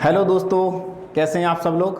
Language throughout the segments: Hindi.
हेलो दोस्तों, कैसे हैं आप सब लोग।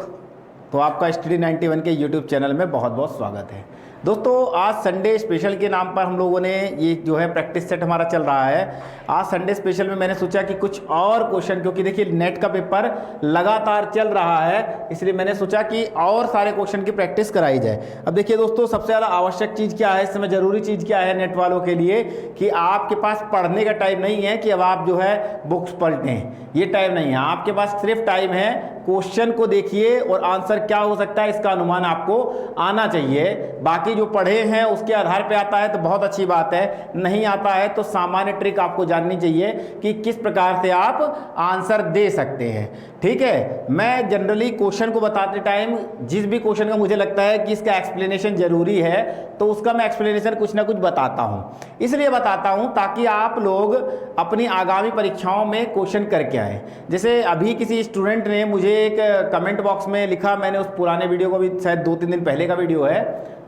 तो आपका स्टडी 91 के यूट्यूब चैनल में बहुत बहुत स्वागत है। दोस्तों, आज संडे स्पेशल के नाम पर हम लोगों ने ये जो है प्रैक्टिस सेट हमारा चल रहा है। आज संडे स्पेशल में मैंने सोचा कि कुछ और क्वेश्चन, क्योंकि देखिए नेट का पेपर लगातार चल रहा है, इसलिए मैंने सोचा कि और सारे क्वेश्चन की प्रैक्टिस कराई जाए। अब देखिए दोस्तों, सबसे ज़्यादा आवश्यक चीज़ क्या है, इस समय ज़रूरी चीज़ क्या है नेट वालों के लिए, कि आपके पास पढ़ने का टाइम नहीं है कि अब आप जो है बुक्स पलटें, ये टाइम नहीं है। आपके पास सिर्फ टाइम है क्वेश्चन को देखिए और आंसर क्या हो सकता है इसका अनुमान आपको आना चाहिए। बाकी जो पढ़े हैं उसके आधार पे आता है तो बहुत अच्छी बात है, नहीं आता है तो सामान्य ट्रिक आपको जाननी चाहिए कि किस प्रकार से आप आंसर दे सकते हैं। ठीक है, मैं जनरली क्वेश्चन को बताते टाइम जिस भी क्वेश्चन का मुझे लगता है कि इसका एक्सप्लेनेशन जरूरी है तो उसका मैं एक्सप्लेनेशन कुछ ना कुछ बताता हूँ। इसलिए बताता हूँ ताकि आप लोग अपनी आगामी परीक्षाओं में क्वेश्चन करके आए। जैसे अभी किसी स्टूडेंट ने मुझे एक कमेंट बॉक्स में लिखा, मैंने उस पुराने वीडियो को भी, शायद 2-3 दिन पहले का वीडियो है,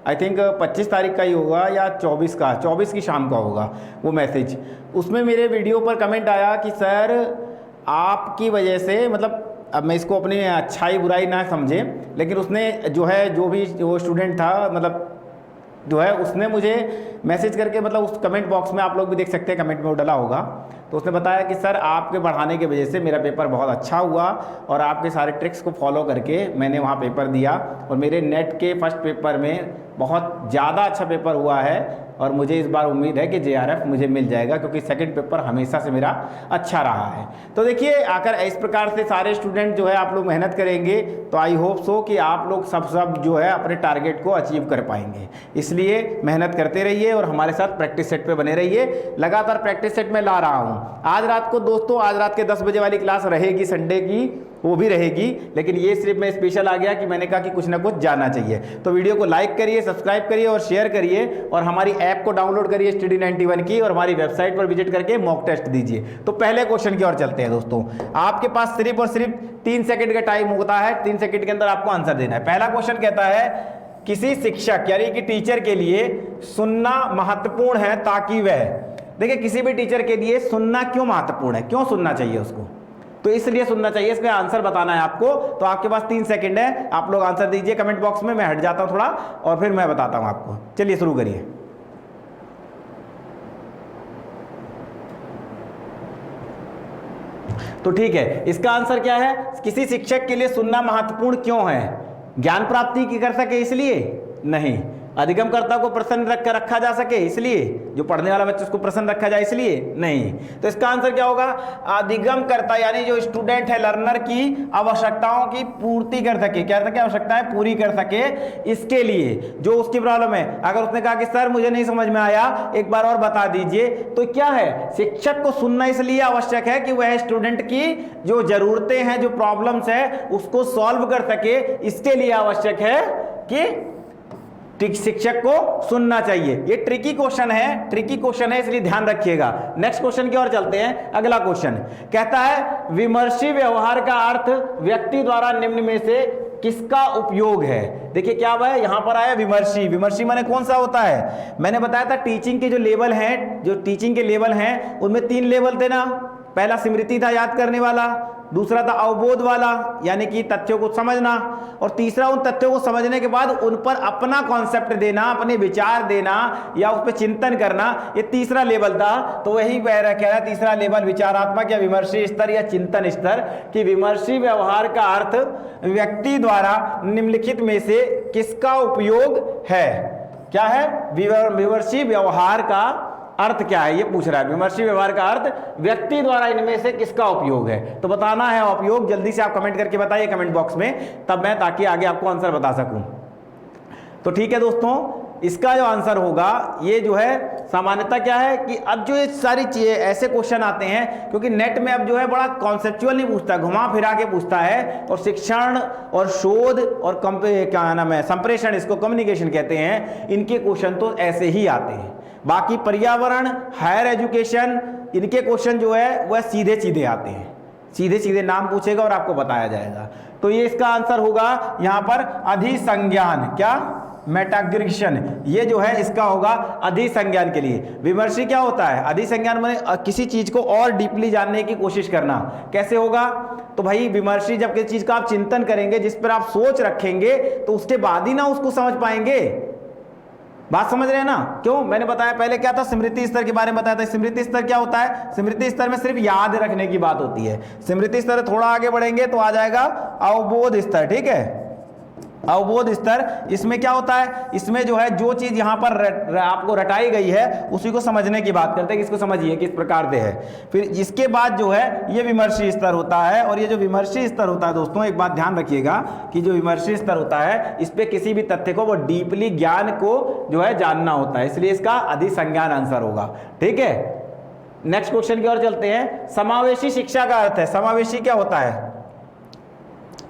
आई थिंक 25 तारीख का ही होगा या 24 की शाम का होगा वो मैसेज। उसमें मेरे वीडियो पर कमेंट आया कि सर आपकी वजह से, मतलब अब मैं इसको अपनी अच्छाई बुराई ना समझे, लेकिन उसने जो है, जो भी वो स्टूडेंट था, मतलब जो है उसने मुझे मैसेज करके, मतलब उस कमेंट बॉक्स में आप लोग भी देख सकते हैं, कमेंट में वो डला होगा, तो उसने बताया कि सर आपके पढ़ाने की वजह से मेरा पेपर बहुत अच्छा हुआ और आपके सारे ट्रिक्स को फॉलो करके मैंने वहाँ पेपर दिया और मेरे नेट के फर्स्ट पेपर में बहुत ज़्यादा अच्छा पेपर हुआ है और मुझे इस बार उम्मीद है कि JRF मुझे मिल जाएगा, क्योंकि सेकंड पेपर हमेशा से मेरा अच्छा रहा है। तो देखिए, आकर इस प्रकार से सारे स्टूडेंट जो है आप लोग मेहनत करेंगे तो आई होप सो कि आप लोग सब जो है अपने टारगेट को अचीव कर पाएंगे। इसलिए मेहनत करते रहिए और हमारे साथ प्रैक्टिस सेट पे बने रहिए। लगातार प्रैक्टिस सेट में ला रहा हूँ। आज रात को दोस्तों, आज रात के 10 बजे वाली क्लास रहेगी संडे की, वो भी रहेगी, लेकिन ये सिर्फ मैं स्पेशल आ गया कि मैंने कहा कि कुछ ना कुछ जानना चाहिए। तो वीडियो को लाइक करिए, सब्सक्राइब करिए और शेयर करिए और हमारी ऐप को डाउनलोड करिए स्टडी 91 की और हमारी वेबसाइट पर विजिट करके मॉक टेस्ट दीजिए। तो पहले क्वेश्चन की ओर चलते हैं दोस्तों। आपके पास सिर्फ और सिर्फ 3 सेकंड का टाइम होता है, 3 सेकंड के अंदर आपको आंसर देना है। पहला क्वेश्चन कहता है, किसी शिक्षक यानी कि टीचर के लिए सुनना महत्वपूर्ण है ताकि वह, देखिए किसी भी टीचर के लिए सुनना क्यों महत्वपूर्ण है, क्यों सुनना चाहिए उसको, तो इसलिए सुनना चाहिए, इसका आंसर बताना है आपको। तो आपके पास 3 सेकंड है, आप लोग आंसर दीजिए कमेंट बॉक्स में। मैं हट जाता हूं थोड़ा और फिर मैं बताता हूं आपको। चलिए शुरू करिए। तो ठीक है, इसका आंसर क्या है, किसी शिक्षक के लिए सुनना महत्वपूर्ण क्यों है, ज्ञान प्राप्ति की कर सके इसलिए नहीं, अधिगमकर्ता को प्रसन्न रखा जा सके इसलिए, जो पढ़ने वाला बच्चा उसको प्रसन्न रखा जाए इसलिए नहीं। तो इसका आंसर क्या होगा, अधिगमकर्ता यानी जो स्टूडेंट है, लर्नर की आवश्यकताओं की पूर्ति कर सके, क्या सके, आवश्यकताएं पूरी कर सके, इसके लिए जो उसकी प्रॉब्लम है। अगर उसने कहा कि सर मुझे नहीं समझ में आया, एक बार और बता दीजिए, तो क्या है, शिक्षक को सुनना इसलिए आवश्यक है कि वह स्टूडेंट की जो जरूरतें हैं, जो प्रॉब्लम्स है, उसको सॉल्व कर सके, इसके लिए आवश्यक है कि शिक्षक को सुनना चाहिए। ये ट्रिकी क्वेश्चन है, इसलिए ध्यान रखिएगा। नेक्स्ट क्वेश्चन की ओर चलते हैं। अगला क्वेश्चन कहता है, विमर्शीय व्यवहार का अर्थ व्यक्ति द्वारा निम्न में से किसका उपयोग है। देखिए क्या हुआ है, यहां पर आया विमर्शी माने कौन सा होता है, मैंने बताया था टीचिंग के जो लेवल हैं, जो टीचिंग के लेवल हैं उनमें 3 लेवल थे ना। पहला स्मृति था, याद करने वाला, दूसरा था अवबोध वाला यानी कि तथ्यों को समझना, और तीसरा उन तथ्यों को समझने के बाद उन पर अपना कॉन्सेप्ट देना, अपने विचार देना या उस पर चिंतन करना, ये तीसरा लेवल था। तो वही कह रहा है तीसरा लेवल विचारात्मक या विमर्शी स्तर या चिंतन स्तर, कि विमर्शी व्यवहार का अर्थ व्यक्ति द्वारा निम्नलिखित में से किसका उपयोग है। क्या है, विमर्शी व्यवहार का अर्थ क्या है, ये पूछ रहा है। विमर्शी व्यवहार का अर्थ व्यक्ति द्वारा इनमें से किसका उपयोग है, तो बताना है उपयोग। जल्दी से आप कमेंट करके बताइए कमेंट बॉक्स में, तब मैं ताकि आगे आपको आंसर बता सकूं। तो ठीक है दोस्तों, इसका जो आंसर होगा, ये जो है सामान्यता क्या है कि अब जो ये सारी चीजें ऐसे क्वेश्चन आते हैं, क्योंकि नेट में अब जो है बड़ा कॉन्सेप्चुअल नहीं पूछता, घुमा फिरा के पूछता है, और शिक्षण और शोध और क्या नाम है, संप्रेषण, इसको कम्युनिकेशन कहते हैं, इनके क्वेश्चन तो ऐसे ही आते हैं। बाकी पर्यावरण, हायर एजुकेशन, इनके क्वेश्चन जो है वह सीधे सीधे आते हैं, सीधे सीधे नाम पूछेगा और आपको बताया जाएगा। तो ये इसका आंसर होगा यहाँ पर अधिसंज्ञान। क्या, मेटाग्रेशन, ये जो है इसका होगा अधिसंज्ञान के लिए। विमर्शी क्या होता है? अधिसंज्ञान माने किसी चीज को और डीपली जानने की कोशिश करना। कैसे होगा? तो भाई विमर्शी जब किसी चीज का आप चिंतन करेंगे, जिस पर आप सोच रखेंगे, तो उसके बाद ही ना उसको समझ पाएंगे। बात समझ रहे हैं ना? क्यों? मैंने बताया पहले क्या था, स्मृति स्तर के बारे में बताया था। स्मृति स्तर क्या होता है? स्मृति स्तर में सिर्फ याद रखने की बात होती है। स्मृति स्तर थोड़ा आगे बढ़ेंगे तो आ जाएगा अवबोध स्तर। ठीक है, अवबोध स्तर, इसमें क्या होता है? इसमें जो है जो चीज यहां पर आपको रटाई गई है उसी को समझने की बात करते हैं कि इसको समझिए किस प्रकार से है। फिर इसके बाद जो है ये विमर्शी स्तर होता है। और ये जो विमर्शी स्तर होता है दोस्तों, एक बात ध्यान रखिएगा कि जो विमर्शी स्तर होता है इस पे किसी भी तथ्य को, वो डीपली ज्ञान को जो है जानना होता है, इसलिए इसका अधिसंज्ञान आंसर होगा। ठीक है, नेक्स्ट क्वेश्चन की ओर चलते हैं। समावेशी शिक्षा का अर्थ है। समावेशी क्या होता है?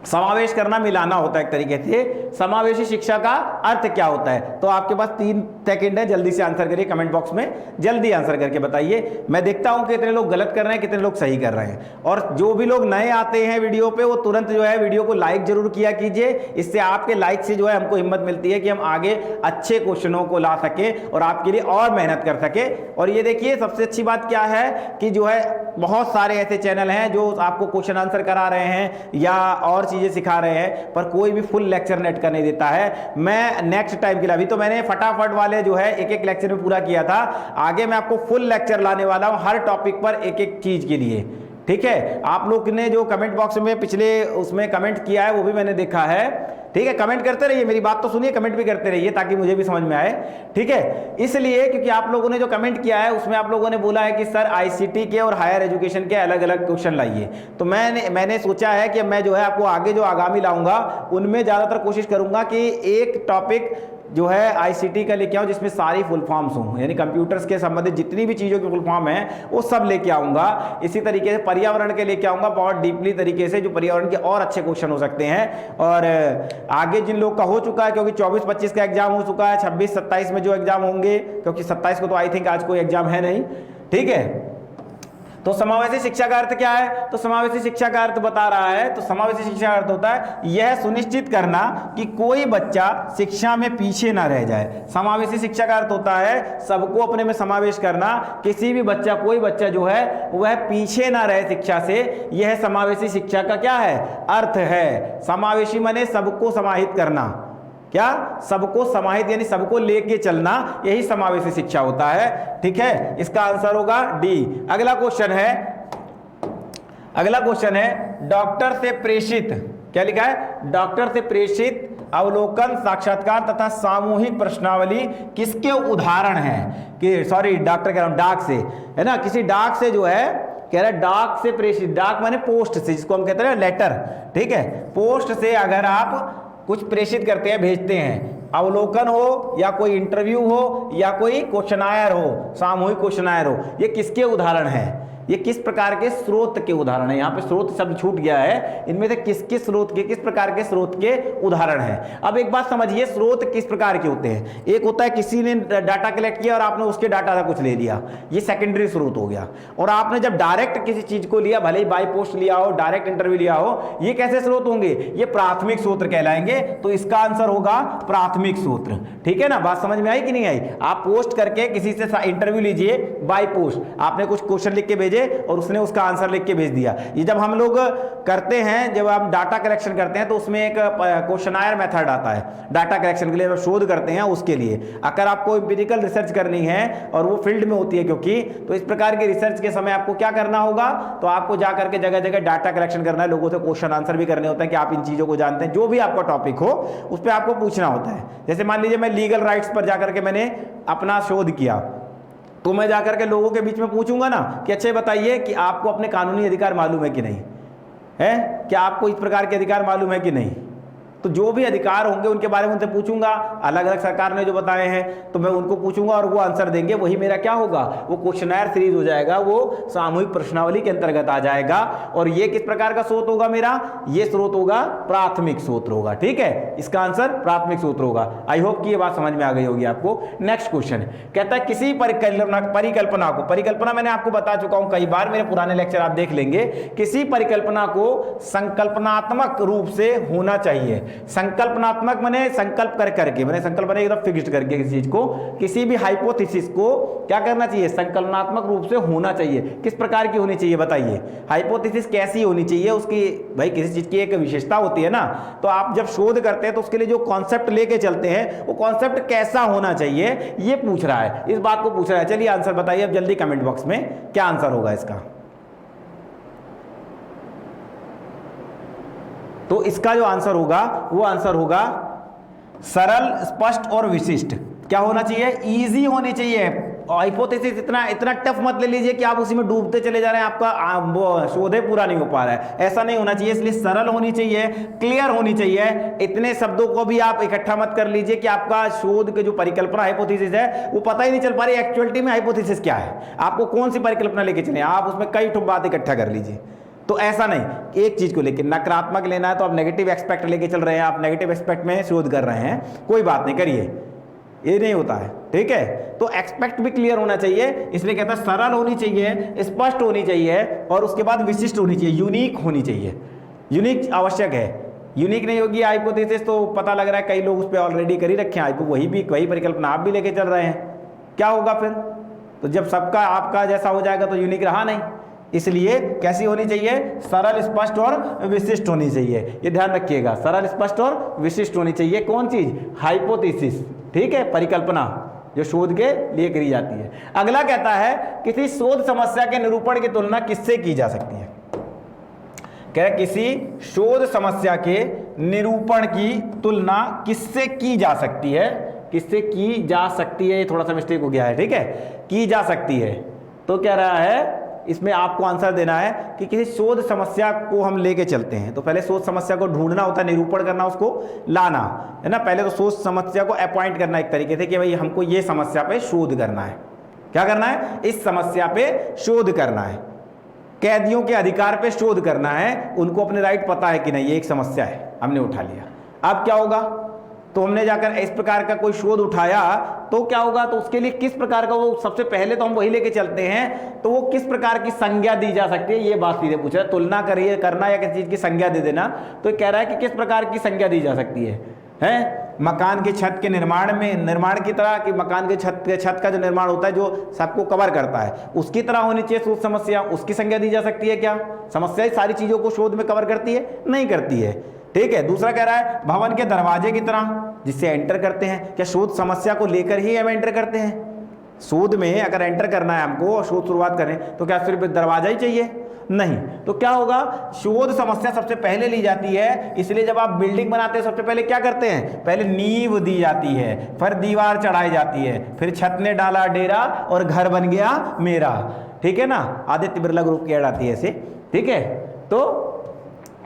समावेश करना, मिलाना होता है एक तरीके से। समावेशी शिक्षा का अर्थ क्या होता है? तो आपके पास 3 सेकंड है, जल्दी से आंसर करिए कमेंट बॉक्स में, जल्दी आंसर करके बताइए। मैं देखता हूं कि कितने लोग गलत कर रहे हैं, कितने लोग सही कर रहे हैं। और जो भी लोग नए आते हैं वीडियो पे, वो तुरंत जो है वीडियो को लाइक जरूर किया कीजिए। इससे आपके लाइक से जो है हमको हिम्मत मिलती है कि हम आगे अच्छे क्वेश्चनों को ला सके और आपके लिए और मेहनत कर सके। और ये देखिए सबसे अच्छी बात क्या है कि जो है बहुत सारे ऐसे चैनल हैं जो आपको क्वेश्चन आंसर करा रहे हैं या और चीजें सिखा रहे हैं, पर कोई भी फुल लेक्चर नेट का नहीं देता है। मैं नेक्स्ट टाइम के लिए, अभी तो मैंने फटाफट वाले जो है एक एक लेक्चर में पूरा किया था, आगे मैं आपको फुल लेक्चर लाने वाला हूं हर टॉपिक पर एक एक चीज के लिए। ठीक है, आप लोग ने जो कमेंट बॉक्स में पिछले उसमें कमेंट किया है वो भी मैंने देखा है। ठीक है, कमेंट करते रहिए, मेरी बात तो सुनिए, कमेंट भी करते रहिए ताकि मुझे भी समझ में आए। ठीक है, इसलिए क्योंकि आप लोगों ने जो कमेंट किया है उसमें आप लोगों ने बोला है कि सर आईसीटी के और हायर एजुकेशन के अलग अलग क्वेश्चन लाइए। तो मैंने सोचा है कि मैं जो है आपको आगे जो आगामी लाऊंगा उनमें ज़्यादातर कोशिश करूंगा कि एक टॉपिक जो है आईसीटी का लेके आऊं जिसमें सारी फुल फॉर्म्स हों, यानी कंप्यूटर्स के संबंधित जितनी भी चीज़ों की फुल फॉर्म है वो सब लेके आऊंगा। इसी तरीके से पर्यावरण के लेके आऊंगा बहुत डीपली तरीके से, जो पर्यावरण के और अच्छे क्वेश्चन हो सकते हैं। और आगे जिन लोग का हो चुका है, क्योंकि 24-25 का एग्जाम हो चुका है, 26-27 में जो एग्जाम होंगे, क्योंकि 27 को तो आई थिंक आज कोई एग्जाम है नहीं। ठीक है, तो समावेशी शिक्षा का अर्थ क्या है? तो समावेशी शिक्षा का अर्थ बता रहा है। तो समावेशी शिक्षा का अर्थ होता है यह सुनिश्चित करना कि कोई बच्चा शिक्षा में पीछे ना रह जाए। समावेशी शिक्षा का अर्थ होता है सबको अपने में समावेश करना, किसी भी बच्चा, कोई बच्चा जो है वह पीछे ना रहे शिक्षा से। यह समावेशी शिक्षा का क्या है? अर्थ है। समावेशी माने सबको समाहित करना। क्या? सबको समाहित, यानी सबको लेके चलना, यही समावेशी शिक्षा होता है। ठीक है, इसका आंसर होगा डी। अगला क्वेश्चन है डॉक्टर से प्रेषित, क्या लिखा है? डॉक्टर से प्रेषित अवलोकन, साक्षात्कार तथा सामूहिक प्रश्नावली किसके उदाहरण हैं? कि सॉरी डॉक्टर कह रहा हूं, डाक से, है ना, किसी डाक से जो है कह रहा है डाक से प्रेषित। डाक माने पोस्ट से, जिसको हम कहते हैं लेटर। ठीक है, पोस्ट से अगर आप कुछ प्रेषित करते हैं, भेजते हैं, अवलोकन हो या कोई इंटरव्यू हो या कोई क्वेश्चनायर हो, सामूहिक क्वेश्चनायर हो, ये किसके उदाहरण हैं? ये किस प्रकार के स्रोत के उदाहरण है? यहाँ पे स्रोत शब्द छूट गया है, इनमें से किसके स्रोत के, किस प्रकार के स्रोत के उदाहरण है? अब एक बात समझिए, स्रोत किस प्रकार के होते हैं? एक होता है किसी ने डाटा कलेक्ट किया और आपने उसके डाटा का कुछ ले लिया, ये सेकेंडरी स्रोत हो गया। और आपने जब डायरेक्ट किसी चीज को लिया, भले ही बाई पोस्ट लिया हो, डायरेक्ट इंटरव्यू लिया हो, ये कैसे स्रोत होंगे? ये प्राथमिक सूत्र कहलाएंगे। तो इसका आंसर होगा प्राथमिक सूत्र। ठीक है ना, बात समझ में आई कि नहीं आई? आप पोस्ट करके किसी से इंटरव्यू लीजिए बाई पोस्ट, आपने कुछ क्वेश्चन लिख के भेजे और उसने उसका आंसर लिख के भेज दिया। ये जब हम लोग करते हैं, जब हम डाटा कलेक्शन करते हैं, तो उसमें एक क्वेश्चनायर मेथड आता है डाटा कलेक्शन के लिए, जब शोध करते हैं उसके लिए। अगर आपको एम्पिरिकल रिसर्च करनी है और वो फील्ड में होती है क्योंकि, तो इस प्रकार के रिसर्च के समय आपको क्या करना होगा? तो आपको जा करके जगह जगह डाटा कलेक्शन करना है, लोगों से क्वेश्चन आंसर भी करने होते हैं कि आप इन चीजों को जानते हैं। जो भी आपका टॉपिक हो उस पर आपको पूछना होता है। जैसे मान लीजिए मैं लीगल राइट्स पर जाकर के मैंने अपना शोध किया, तो मैं जाकर के लोगों के बीच में पूछूंगा ना कि अच्छे बताइए कि आपको अपने कानूनी अधिकार मालूम है कि नहीं है, क्या आपको इस प्रकार के अधिकार मालूम है कि नहीं? तो जो भी अधिकार होंगे उनके बारे में उनसे पूछूंगा, अलग अलग सरकार ने जो बताए हैं तो मैं उनको पूछूंगा और वो आंसर देंगे, वही मेरा क्या होगा? वो क्वेश्चनायर सीरीज हो जाएगा, वो सामूहिक प्रश्नावली के अंतर्गत आ जाएगा। और ये किस प्रकार का स्रोत होगा मेरा? ये स्रोत होगा प्राथमिक सूत्र होगा। ठीक है, इसका आंसर प्राथमिक सूत्र होगा। आई होप कि ये बात समझ में आ गई होगी आपको। नेक्स्ट क्वेश्चन कहता है किसी परिकल्पना को, परिकल्पना मैंने आपको बता चुका हूं कई बार, मेरे पुराने लेक्चर आप देख लेंगे। किसी परिकल्पना को संकल्पनात्मक रूप से होना चाहिए। संकल्पनात्मक माने संकल्प कर करके, माने संकल्प माने एकदम फिक्स्ड करके किसी चीज को, किसी भी हाइपोथेसिस को क्या करना चाहिए, संकल्पनात्मक रूप से होना चाहिए। किस प्रकार की होनी चाहिए बताइए, हाइपोथेसिस कैसी होनी चाहिए, उसकी भाई किसी चीज की एक विशेषता होती है ना, तो आप जब शोध करते हैं तो उसके लिए जो कॉन्सेप्ट लेके चलते हैं वो कॉन्सेप्ट कैसा होना चाहिए, ये पूछ रहा है, इस बात को पूछ रहा है। चलिए आंसर बताइए अब जल्दी कमेंट बॉक्स में, क्या आंसर होगा इसका। तो इसका जो आंसर होगा वो आंसर होगा सरल, स्पष्ट और विशिष्ट। क्या होना चाहिए, इजी होनी चाहिए। हाइपोथेसिस इतना टफ मत ले लीजिए कि आप उसी में डूबते चले जा रहे हैं, आपका शोध पूरा नहीं हो पा रहा है, ऐसा नहीं होना चाहिए। इसलिए सरल होनी चाहिए, क्लियर होनी चाहिए। इतने शब्दों को भी आप इकट्ठा मत कर लीजिए कि आपका शोध के जो परिकल्पना हाइपोथेसिस है वो पता ही नहीं चल पा रही एक्चुअलिटी में हाइपोथेसिस क्या है, आपको कौन सी परिकल्पना लेके चले, आप उसमें कई ठुक बात इकट्ठा कर लीजिए। तो ऐसा नहीं, एक चीज को लेकर नकारात्मक लेना है तो आप नेगेटिव एक्सपेक्ट लेके चल रहे हैं, आप नेगेटिव एक्सपेक्ट में शोध कर रहे हैं, कोई बात नहीं, करिए, ये नहीं होता है, ठीक है। तो एक्सपेक्ट भी क्लियर होना चाहिए, इसलिए कहता है सरल होनी चाहिए, स्पष्ट होनी चाहिए और उसके बाद विशिष्ट होनी चाहिए, यूनिक होनी चाहिए। यूनिक आवश्यक है, यूनिक नहीं होगी हाइपोथेसिस तो पता लग रहा है कई लोग उस पर ऑलरेडी कर ही रखे हैं, वही परिकल्पना आप भी लेके चल रहे हैं, क्या होगा फिर। तो जब सबका आपका जैसा हो जाएगा तो यूनिक रहा नहीं। इसलिए कैसी होनी चाहिए, सरल, स्पष्ट और विशिष्ट होनी चाहिए, ये ध्यान रखिएगा, सरल, स्पष्ट और विशिष्ट होनी चाहिए। कौन चीज, हाइपोथेसिस, ठीक है, परिकल्पना जो शोध के लिए करी जाती है। अगला कहता है किसी शोध समस्या के निरूपण की तुलना किससे की जा सकती है। कह रहे किसी शोध समस्या के निरूपण की तुलना किससे की जा सकती है, किससे की जा सकती है, ये थोड़ा सा मिस्टेक हो गया है, ठीक है, की जा सकती है। तो कह रहा है इसमें आपको आंसर देना है कि किसी शोध समस्या को हम लेके चलते हैं तो पहले शोध समस्या को ढूंढना होता है, निरूपण करना, उसको लाना है ना। पहले तो शोध समस्या को अपॉइंट करना एक तरीके से कि भाई हमको ये समस्या पे शोध करना है, क्या करना है, इस समस्या पे शोध करना है, कैदियों के अधिकार पे शोध करना है, उनको अपने राइट पता है कि नहीं, ये एक समस्या है, हमने उठा लिया। अब क्या होगा, तो हमने जाकर इस प्रकार का कोई शोध उठाया तो क्या होगा, तो उसके लिए किस प्रकार का, वो सबसे पहले तो हम वही लेके चलते हैं, तो वो किस प्रकार की संज्ञा दी जा सकती है, ये बात सीधे पूछ रहा है। तुलना करिए करना या किसी चीज की संज्ञा दे देना, तो कह रहा है कि किस प्रकार की संज्ञा दी जा सकती है? मकान के छत के निर्माण की तरह, कि मकान के छत का जो निर्माण होता है जो सबको कवर करता है उसकी तरह होनी चाहिए शोध समस्या, उसकी संज्ञा दी जा सकती है क्या? समस्या सारी चीजों को शोध में कवर करती है? नहीं करती है, ठीक है। दूसरा कह रहा है भवन के दरवाजे की तरह जिससे एंटर करते हैं, क्या शोध समस्या को लेकर ही हम एंटर करते हैं? शोध में अगर एंटर करना है हमको, शोध शुरुआत करें तो क्या सिर्फ दरवाजा ही चाहिए? नहीं। तो क्या होगा, शोध समस्या सबसे पहले ली जाती है, इसलिए जब आप बिल्डिंग बनाते हैं सबसे पहले क्या करते हैं, पहले नींव दी जाती है, फिर दीवार चढ़ाई जाती है, फिर छत ने डाला डेरा और घर बन गया मेरा, ठीक है ना। आदित्य बिरला ग्रुप की ऐड आती है ऐसे, ठीक है। तो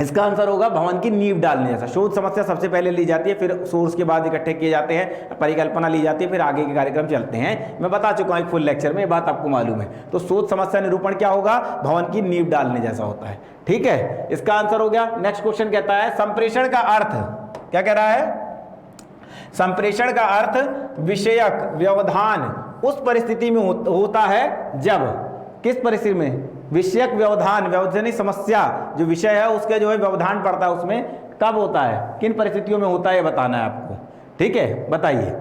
इसका आंसर होगा भवन की नींव डालने जैसा। शोध समस्या सबसे पहले ली जाती है, फिर सोर्स के बाद इकट्ठे किए जाते हैं, परिकल्पना ली जाती है, फिर आगे के कार्यक्रम चलते हैं। मैं बता चुका हूं एक फुल लेक्चर में, ये बात आपको मालूम है। तो शोध समस्या निरूपण क्या होगा, भवन की नींव डालने जैसा होता है, ठीक है। इसका आंसर हो गया। नेक्स्ट क्वेश्चन कहता है संप्रेषण का अर्थ, क्या कह रहा है, संप्रेषण का अर्थ विषयक व्यवधान उस परिस्थिति में होता है जब, किस परिस्थिति में, विषयक व्यवधान, व्यवधानी समस्या जो विषय है उसके जो है व्यवधान पड़ता है उसमें, कब होता है, किन परिस्थितियों में होता है, ये बताना है आपको, ठीक है। बताइए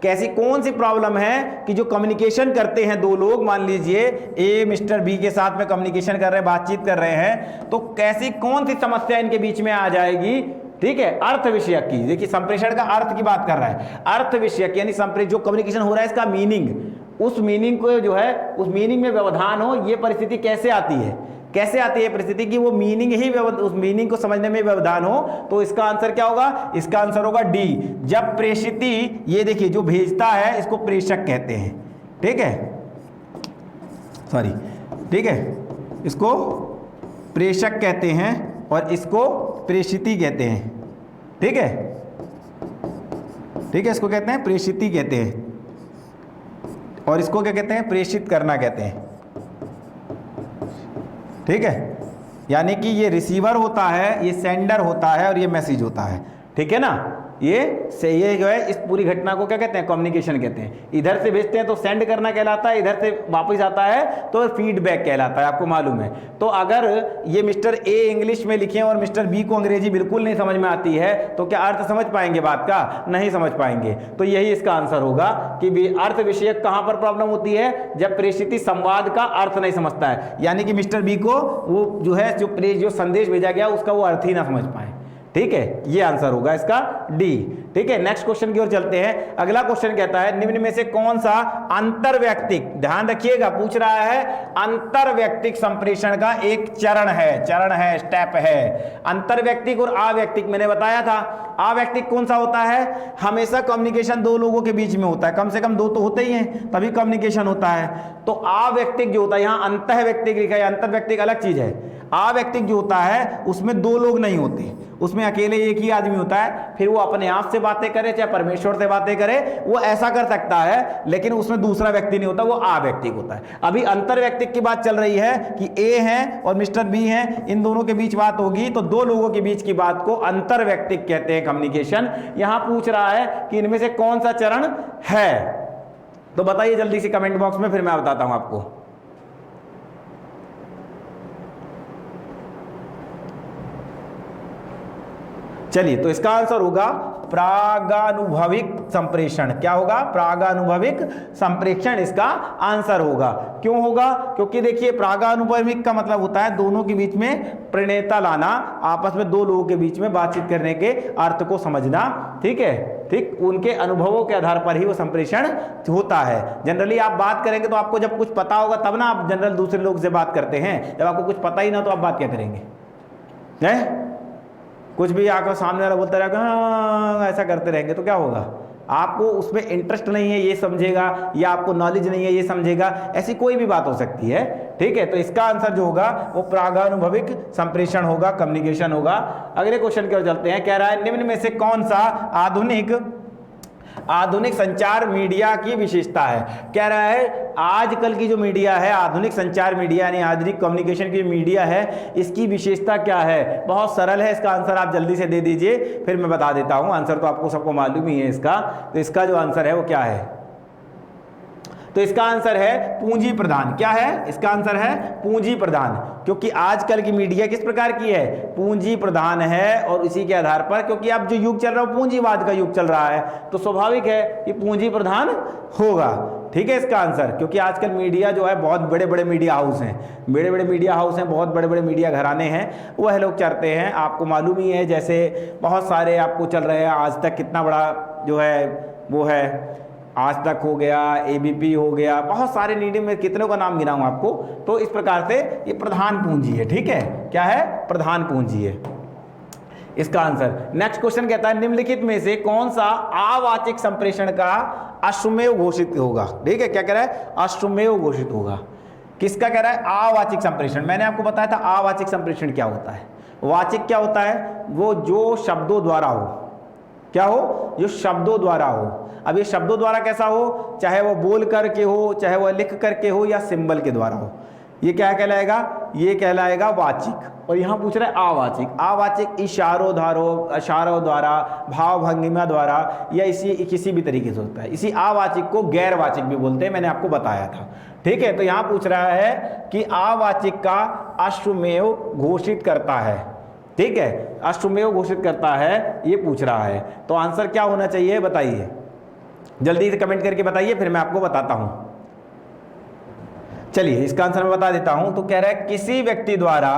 कैसी कौन सी प्रॉब्लम है कि जो कम्युनिकेशन करते हैं दो लोग, मान लीजिए ए मिस्टर बी के साथ में कम्युनिकेशन कर रहे हैं, बातचीत कर रहे हैं, तो कैसी कौन सी समस्या इनके बीच में आ जाएगी, ठीक है। अर्थ विषयक की, देखिए संप्रेषण का अर्थ की बात कर रहा है, अर्थ विषयक यानी जो कम्युनिकेशन हो रहा है इसका मीनिंग, उस मीनिंग को जो है उस मीनिंग में व्यवधान हो, ये परिस्थिति कैसे आती है, कैसे आती है परिस्थिति की वो मीनिंग ही उस मीनिंग को समझने में व्यवधान हो, तो इसका आंसर क्या होगा, इसका आंसर होगा डी। जब प्रेषिती, ये देखिए जो भेजता है इसको प्रेषक कहते हैं, ठीक है, सॉरी, ठीक है, इसको प्रेषक कहते हैं और इसको प्रेषिती कहते हैं, ठीक है, ठीक है, इसको कहते हैं प्रेषिती कहते हैं और इसको क्या कहते हैं, प्रेषित करना कहते हैं, ठीक है। यानी कि ये रिसीवर होता है, ये सेंडर होता है और ये मैसेज होता है, ठीक है ना। ये जो है इस पूरी घटना को क्या कहते हैं, कम्युनिकेशन कहते हैं। इधर से भेजते हैं तो सेंड करना कहलाता है, इधर से वापस आता है तो फीडबैक कहलाता है, आपको मालूम है। तो अगर ये मिस्टर ए इंग्लिश में लिखे और मिस्टर बी को अंग्रेजी बिल्कुल नहीं समझ में आती है तो क्या अर्थ समझ पाएंगे बात का? नहीं समझ पाएंगे। तो यही इसका आंसर होगा कि अर्थ विषयक कहां पर प्रॉब्लम होती है, जब प्रेषित संवाद का अर्थ नहीं समझता है, यानी कि मिस्टर बी को वो जो है जो संदेश भेजा गया उसका वो अर्थ ही ना समझ पाए। ठीक है, ये आंसर होगा इसका डी। ठीक है, नेक्स्ट क्वेश्चन की ओर चलते हैं। अगला क्वेश्चन कहता है निम्न में से कौन सा अंतरवैयक्तिक, ध्यान रखिएगा पूछ रहा है, अंतरवैयक्तिक संप्रेषण का एक चरण है, स्टेप है। अंतरवैयक्तिक और अवैयक्तिक मैंने बताया था। अवैयक्तिक कौन सा होता है? हमेशा कम्युनिकेशन दो लोगों के बीच में होता है, कम से कम दो तो होते ही हैं तभी कम्युनिकेशन होता है। तो अवैयक्तिक जो होता है, यहाँ अंतःवैयक्तिक लिखा है, अंतरवैयक्तिक अलग चीज है। अवैयक्तिक जो होता है उसमें दो लोग नहीं होते, उसमें अकेले एक ही आदमी होता है, फिर वो अपने आप से बातें करे चाहे परमेश्वर से बातें करे, वो ऐसा कर सकता है, लेकिन उसमें दूसरा व्यक्ति नहीं होता, वो अवैयक्तिक होता है। अभी अंतरवैयक्तिक की बात चल रही है कि ए है और मिस्टर बी है, इन दोनों के बीच बात होगी तो दो लोगों के बीच की बात को अंतरवैयक्तिक कहते हैं, कम्युनिकेशन। यहां पूछ रहा है कि इनमें से कौन सा चरण है, तो बताइए जल्दी से कमेंट बॉक्स में, फिर मैं बताता हूं आपको। चलिए, तो इसका आंसर होगा प्रागानुभविक संप्रेषण। क्या होगा? प्रागानुभविक संप्रेषण इसका आंसर होगा। क्यों होगा? क्योंकि देखिए प्रागानुभविक का मतलब होता है दोनों के बीच में प्रणेता लाना, आपस में दो लोगों के बीच में बातचीत करने के अर्थ को समझना। ठीक है, ठीक, उनके अनुभवों के आधार पर ही वो संप्रेषण होता है। जनरली आप बात करेंगे तो आपको जब कुछ पता होगा तब ना आप जनरल दूसरे लोग से बात करते हैं, जब आपको कुछ पता ही ना तो आप बात क्या करेंगे? हैं? कुछ भी आकर सामने वाला बोलता रहेगा हाँ, ऐसा करते रहेंगे तो क्या होगा? आपको उसमें इंटरेस्ट नहीं है ये समझेगा, या आपको नॉलेज नहीं है ये समझेगा, ऐसी कोई भी बात हो सकती है। ठीक है, तो इसका आंसर जो होगा वो प्रागानुभविक संप्रेषण होगा, कम्युनिकेशन होगा। अगले क्वेश्चन की ओर चलते हैं। कह रहा है निम्न में से कौन सा आधुनिक संचार मीडिया की विशेषता है? कह रहा है आजकल की जो मीडिया है, आधुनिक संचार मीडिया यानी आधुनिक कम्युनिकेशन की मीडिया है, इसकी विशेषता क्या है? बहुत सरल है, इसका आंसर आप जल्दी से दे दीजिए, फिर मैं बता देता हूं। आंसर तो आपको सबको मालूम ही है इसका। तो इसका जो आंसर है वो क्या है? तो इसका आंसर है पूंजी प्रधान। क्या है? इसका आंसर है पूंजी प्रधान, क्योंकि आजकल की मीडिया किस प्रकार की है? पूंजी प्रधान है। और इसी के आधार पर, क्योंकि अब जो युग चल रहा है पूंजीवाद का युग चल रहा है, तो स्वाभाविक है कि पूंजी प्रधान होगा। ठीक है, इसका आंसर, क्योंकि आजकल मीडिया जो है बहुत बड़े बड़े मीडिया हाउस हैं, बहुत बड़े बड़े मीडिया घराने हैं, वह लोग चलते हैं। आपको मालूम ही है, जैसे बहुत सारे आपको चल रहे हैं, आज तक कितना बड़ा जो है वो है, आज तक हो गया, एबीपी हो गया, बहुत सारे मीडिया में कितनों का नाम गिनाऊं आपको। तो इस प्रकार से ये प्रधान पूंजी है। ठीक है, क्या है? प्रधान पूंजी है इसका आंसर। नेक्स्ट क्वेश्चन कहता है निम्नलिखित में से कौन सा अवाचिक संप्रेषण का अश्वमेव घोषित होगा? ठीक है, क्या कह रहा है? अश्वमेव घोषित होगा। किसका कह रहा है? अवाचिक संप्रेषण। मैंने आपको बताया था अवाचिक संप्रेषण क्या होता है। वाचिक क्या होता है? वो जो शब्दों द्वारा हो। क्या हो? जो शब्दों द्वारा हो। अब ये शब्दों द्वारा कैसा हो? चाहे वो बोल करके हो, चाहे वो लिख करके हो, या सिंबल के द्वारा हो, ये क्या कहलाएगा? ये कहलाएगा वाचिक। और यहाँ पूछ रहा है अवाचिक। अवाचिक इशारों द्वारा, भाव भंगिमा द्वारा, या इसी किसी भी तरीके से होता है। इसी अवाचिक को गैरवाचिक भी बोलते हैं, मैंने आपको बताया था। ठीक है, तो यहाँ पूछ रहा है कि अवाचिक का अश्वमेव घोषित करता है। ठीक है, अश्वमेव घोषित करता है, ये पूछ रहा है। तो आंसर क्या होना चाहिए बताइए, जल्दी से कमेंट करके बताइए, फिर मैं आपको बताता हूं। चलिए, इसका आंसर मैं बता देता हूं। तो कह रहा है किसी व्यक्ति द्वारा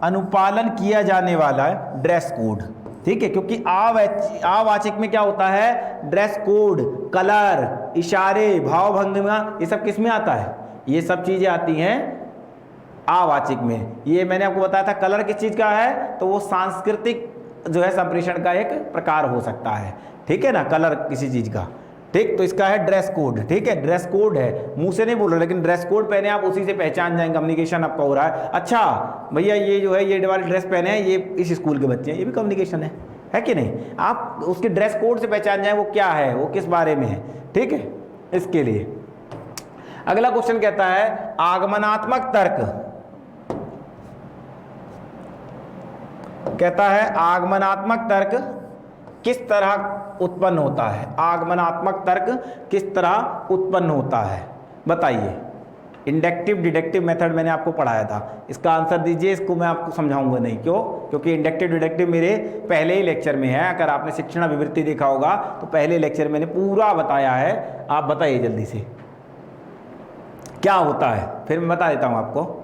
अनुपालन किया जाने वाला ड्रेस कोड। ठीक है, क्योंकि अवाचिक में क्या होता है? ड्रेस कोड, कलर, इशारे, भाव भंगिमा, ये सब किस में आता है? ये सब चीजें आती हैं अवाचिक में। ये मैंने आपको बताया था कलर किस चीज का है, तो वो सांस्कृतिक जो है संप्रेषण का एक प्रकार हो सकता है। ठीक है ना, कलर किसी चीज का। ठीक, तो इसका है ड्रेस कोड। ठीक है, ड्रेस कोड है, मुंह से नहीं बोल रहे, लेकिन ड्रेस कोड पहने आप, उसी से पहचान जाएंगे, कम्युनिकेशन आपका हो रहा है। अच्छा भैया, ये जो है ये वाली ड्रेस पहने हैं, ये इस स्कूल के बच्चे हैं, ये भी कम्युनिकेशन है कि नहीं? आप उसके ड्रेस कोड से पहचान जाए वो क्या है, वो किस बारे में है। ठीक है, इसके लिए अगला क्वेश्चन कहता है आगमनात्मक तर्क। कहता है आगमनात्मक तर्क किस तरह उत्पन्न होता है, आगमनात्मक तर्क किस तरह उत्पन्न होता है, बताइए। इंडक्टिव डिडक्टिव मेथड मैंने आपको पढ़ाया था, इसका आंसर दीजिए। इसको मैं आपको समझाऊंगा नहीं, क्यों? क्योंकि इंडक्टिव डिडक्टिव मेरे पहले ही लेक्चर में है। अगर आपने शिक्षण अभिवृत्ति देखा होगा तो पहले लेक्चर मैंने पूरा बताया है। आप बताइए जल्दी से क्या होता है, फिर मैं बता देता हूं आपको।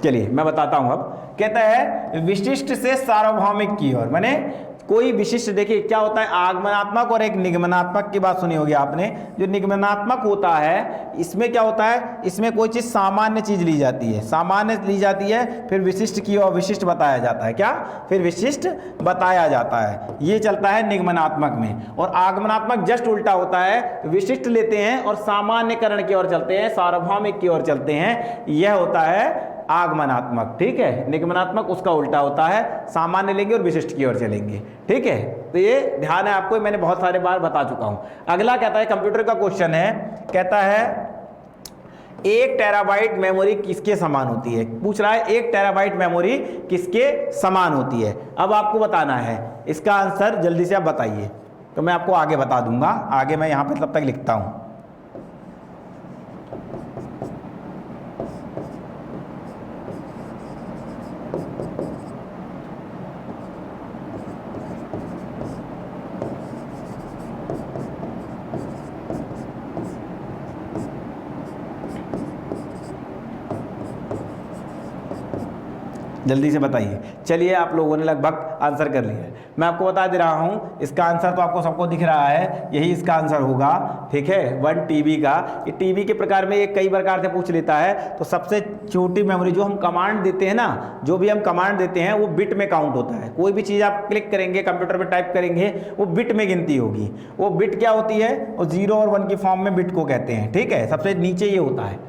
चलिए मैं बताता हूं। अब कहता है विशिष्ट से सार्वभौमिक की ओर, माने कोई विशिष्ट, देखिए क्या होता है, आगमनात्मक और एक निगमनात्मक की बात सुनी होगी आपने। जो निगमनात्मक होता है इसमें क्या होता है, इसमें कोई चीज सामान्य चीज ली जाती है, सामान्य ली जाती है, फिर विशिष्ट की ओर विशिष्ट बताया जाता है। क्या? फिर विशिष्ट बताया जाता है, ये चलता है निगमनात्मक में। और आगमनात्मक जस्ट उल्टा होता है, विशिष्ट लेते हैं और सामान्यकरण की ओर चलते हैं, सार्वभौमिक की ओर चलते हैं, यह होता है आगमनात्मक। ठीक है, निगमनात्मक उसका उल्टा होता है, सामान्य लेंगे और विशिष्ट की ओर चलेंगे। ठीक है, तो ये ध्यान है आपको, मैंने बहुत सारे बार बता चुका हूं। अगला कहता है, कंप्यूटर का क्वेश्चन है, कहता है 1 टेराबाइट मेमोरी किसके समान होती है। पूछ रहा है 1 टेराबाइट मेमोरी किसके समान होती है। अब आपको बताना है इसका आंसर, जल्दी से आप बताइए, तो मैं आपको आगे बता दूंगा। आगे मैं यहां पे तब तक लिखता हूं। जल्दी से बताइए। चलिए, आप लोगों ने लगभग आंसर कर लिया है। मैं आपको बता दे रहा हूं, इसका आंसर तो आपको सबको दिख रहा है, यही इसका आंसर होगा। ठीक है, 1 TB का। ये TB के प्रकार में ये कई प्रकार से पूछ लेता है। तो सबसे छोटी मेमोरी जो हम कमांड देते हैं ना, जो भी हम कमांड देते हैं वो बिट में काउंट होता है। कोई भी चीज़ आप क्लिक करेंगे, कंप्यूटर पर टाइप करेंगे, वो बिट में गिनती होगी। वो बिट क्या होती है, वो 0 और 1 की फॉर्म में बिट को कहते हैं। ठीक है, सबसे नीचे ये होता है।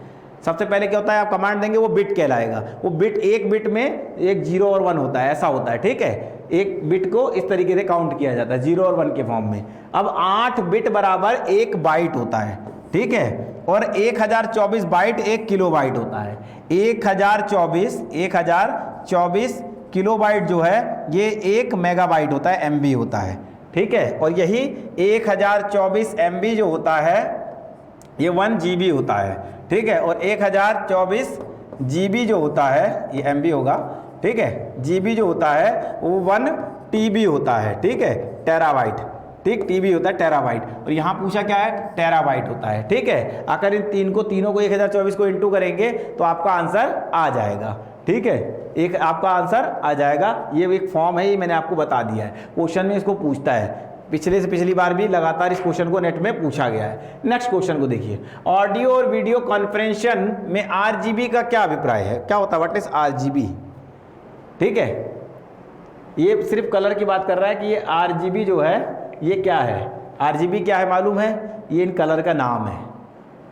सबसे पहले क्या होता है, आप कमांड देंगे वो बिट कहलाएगा। वो बिट, एक बिट में एक 0 और 1 होता है, ऐसा होता है। ठीक है, एक बिट को इस तरीके से काउंट किया जाता है 0 और 1 के फॉर्म में। अब 8 बिट बराबर 1 बाइट होता है। ठीक है, और 1024 बाइट 1 किलोबाइट होता है। 1024 किलोबाइट जो है ये 1 मेगाबाइट होता है, MB होता है। ठीक है, और यही 1024 MB जो होता है ये 1 GB होता है। ठीक है, और 1024 GB जो होता है, ये MB होगा। ठीक है, GB जो होता है वो 1 TB होता है। ठीक है, टेराबाइट। ठीक, TB होता है टेराबाइट, और यहाँ पूछा क्या है, टेराबाइट होता है। ठीक है, अगर इन तीनों को 1024 को इंटू करेंगे तो आपका आंसर आ जाएगा। ठीक है, एक आपका आंसर आ जाएगा। ये एक फॉर्म है, ये मैंने आपको बता दिया है। क्वेश्चन में इसको पूछता है, पिछले से पिछली बार भी लगातार इस क्वेश्चन को नेट में पूछा गया है। नेक्स्ट क्वेश्चन को देखिए, ऑडियो और वीडियो कॉन्फ्रेंशन में RGB का क्या अभिप्राय है, क्या होता है, व्हाट इज RGB। ठीक है, ये सिर्फ कलर की बात कर रहा है कि ये RGB जो है ये क्या है। RGB क्या है मालूम है, ये इन कलर का नाम है।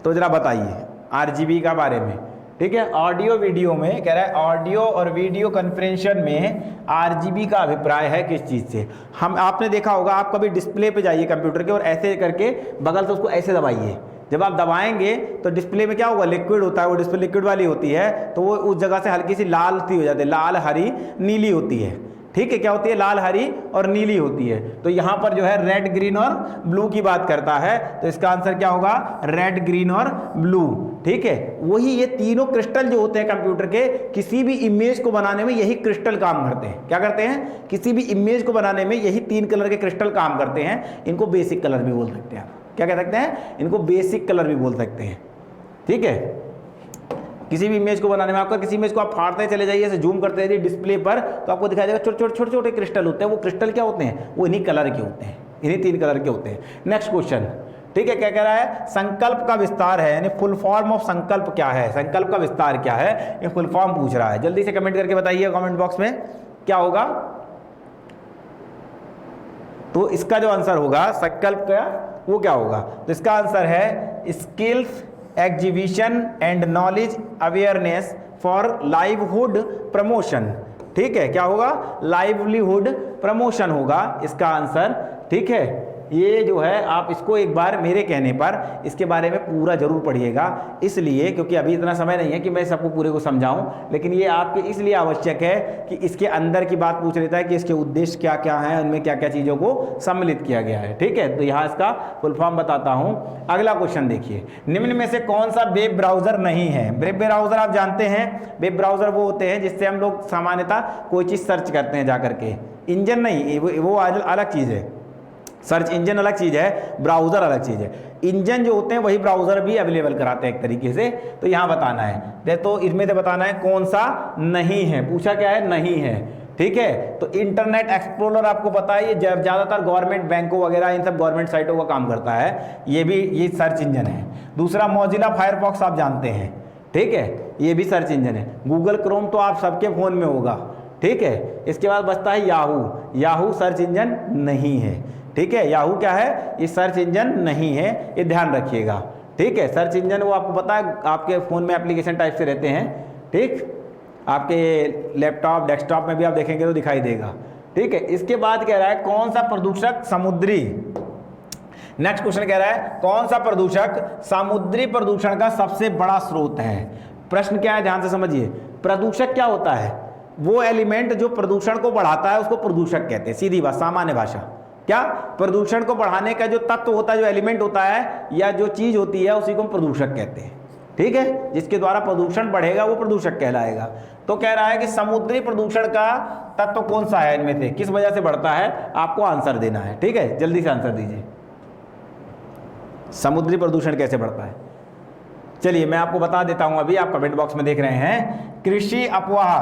तो जरा बताइए RGB का बारे में। ठीक है, ऑडियो वीडियो में कह रहा है, ऑडियो और वीडियो कॉन्फ्रेंशन में RGB का अभिप्राय है किस चीज़ से। हम, आपने देखा होगा, आप कभी डिस्प्ले पे जाइए कंप्यूटर के और ऐसे करके बगल से उसको ऐसे दबाइए। जब आप दबाएंगे तो डिस्प्ले में क्या होगा, लिक्विड होता है, वो डिस्प्ले लिक्विड वाली होती है, तो वो उस जगह से हल्की सी लाल सी हो जाती है, लाल हरी नीली होती है। ठीक है, क्या होती है, लाल हरी और नीली होती है। तो यहाँ पर जो है रेड ग्रीन और ब्लू की बात करता है, तो इसका आंसर क्या होगा, रेड ग्रीन और ब्लू। ठीक है, वही ये तीनों क्रिस्टल जो होते हैं कंप्यूटर के, किसी भी इमेज को बनाने में यही क्रिस्टल काम करते हैं। क्या करते हैं, किसी भी इमेज को बनाने में यही 3 कलर के क्रिस्टल काम करते हैं। इनको बेसिक कलर भी बोल सकते हैं। क्या कह सकते हैं, इनको बेसिक कलर भी बोल सकते हैं। ठीक है, किसी भी इमेज को बनाने में, आपका किसी इमेज को आप फाड़ते चले जाइए, ऐसे जूम करते जाइए डिस्प्ले पर, तो आपको दिखाई देगा छोटे छोटे क्रिस्टल होते हैं। वो क्रिस्टल क्या होते हैं, वो इन्हीं कलर के होते हैं, इन्हीं 3 कलर के होते हैं। नेक्स्ट क्वेश्चन, ठीक है, क्या कह रहा है, संकल्प का विस्तार है, यानी फुल फॉर्म ऑफ संकल्प क्या है, संकल्प का विस्तार क्या है, ये फुल फॉर्म पूछ रहा है। जल्दी से कमेंट करके बताइए कमेंट बॉक्स में क्या होगा। तो इसका जो आंसर होगा संकल्प का, वो क्या होगा, तो इसका आंसर है skills exhibition and knowledge awareness for livelihood promotion. ठीक है, क्या होगा, लाइवलीहुड प्रमोशन होगा इसका आंसर। ठीक है, ये जो है आप इसको एक बार मेरे कहने पर इसके बारे में पूरा जरूर पढ़िएगा, इसलिए क्योंकि अभी इतना समय नहीं है कि मैं सबको पूरे को समझाऊं, लेकिन ये आपके इसलिए आवश्यक है कि इसके अंदर की बात पूछ लेता है कि इसके उद्देश्य क्या क्या हैं, उनमें क्या क्या चीज़ों को सम्मिलित किया गया है। ठीक है, तो यहाँ इसका फुल फॉर्म बताता हूँ। अगला क्वेश्चन देखिए, निम्न में से कौन सा वेब ब्राउजर नहीं है? वेब ब्राउजर आप जानते हैं, वेब ब्राउजर वो होते हैं जिससे हम लोग सामान्यतः कोई चीज़ सर्च करते हैं जा करके। इंजन नहीं, वो अलग चीज़ है। सर्च इंजन अलग चीज़ है, ब्राउज़र अलग चीज़ है। इंजन जो होते हैं वही ब्राउज़र भी अवेलेबल कराते हैं एक तरीके से। तो यहाँ बताना है, तो इसमें से बताना है कौन सा नहीं है। पूछा क्या है? नहीं है। ठीक है, तो इंटरनेट एक्सप्लोरर आपको पता है, ये ज़्यादातर गवर्नमेंट बैंकों वगैरह इन सब गवर्नमेंट साइटों का काम करता है। ये सर्च इंजन है। दूसरा मोजिला फायरफॉक्स आप जानते हैं, ठीक है, ये भी सर्च इंजन है। गूगल क्रोम तो आप सबके फ़ोन में होगा। ठीक है, इसके बाद बचता है याहू। याहू सर्च इंजन नहीं है। ठीक है, याहू क्या है? ये सर्च इंजन नहीं है, ये ध्यान रखिएगा। ठीक है, सर्च इंजन वो आपको पता है आपके फ़ोन में एप्लीकेशन टाइप से रहते हैं। ठीक, आपके लैपटॉप डेस्कटॉप में भी आप देखेंगे तो दिखाई देगा। ठीक है, इसके बाद कह रहा है कौन सा प्रदूषक समुद्री, नेक्स्ट क्वेश्चन कह रहा है कौन सा प्रदूषक समुद्री प्रदूषण का सबसे बड़ा स्रोत है? प्रश्न क्या है, ध्यान से समझिए। प्रदूषक क्या होता है? वो एलिमेंट जो प्रदूषण को बढ़ाता है उसको प्रदूषक कहते हैं। सीधी बात, सामान्य भाषा। क्या? प्रदूषण को बढ़ाने का जो तत्व होता है, जो एलिमेंट होता है या जो चीज होती है, उसी को हम प्रदूषक कहते हैं। ठीक है, जिसके द्वारा प्रदूषण बढ़ेगा वो प्रदूषक कहलाएगा। तो कह रहा है कि समुद्री प्रदूषण का तत्व कौन सा है इनमें से, किस वजह से बढ़ता है? आपको आंसर देना है। ठीक है, जल्दी से आंसर दीजिए। समुद्री प्रदूषण कैसे बढ़ता है? चलिए मैं आपको बता देता हूं, अभी आप कमेंट बॉक्स में देख रहे हैं। कृषि अपवाह,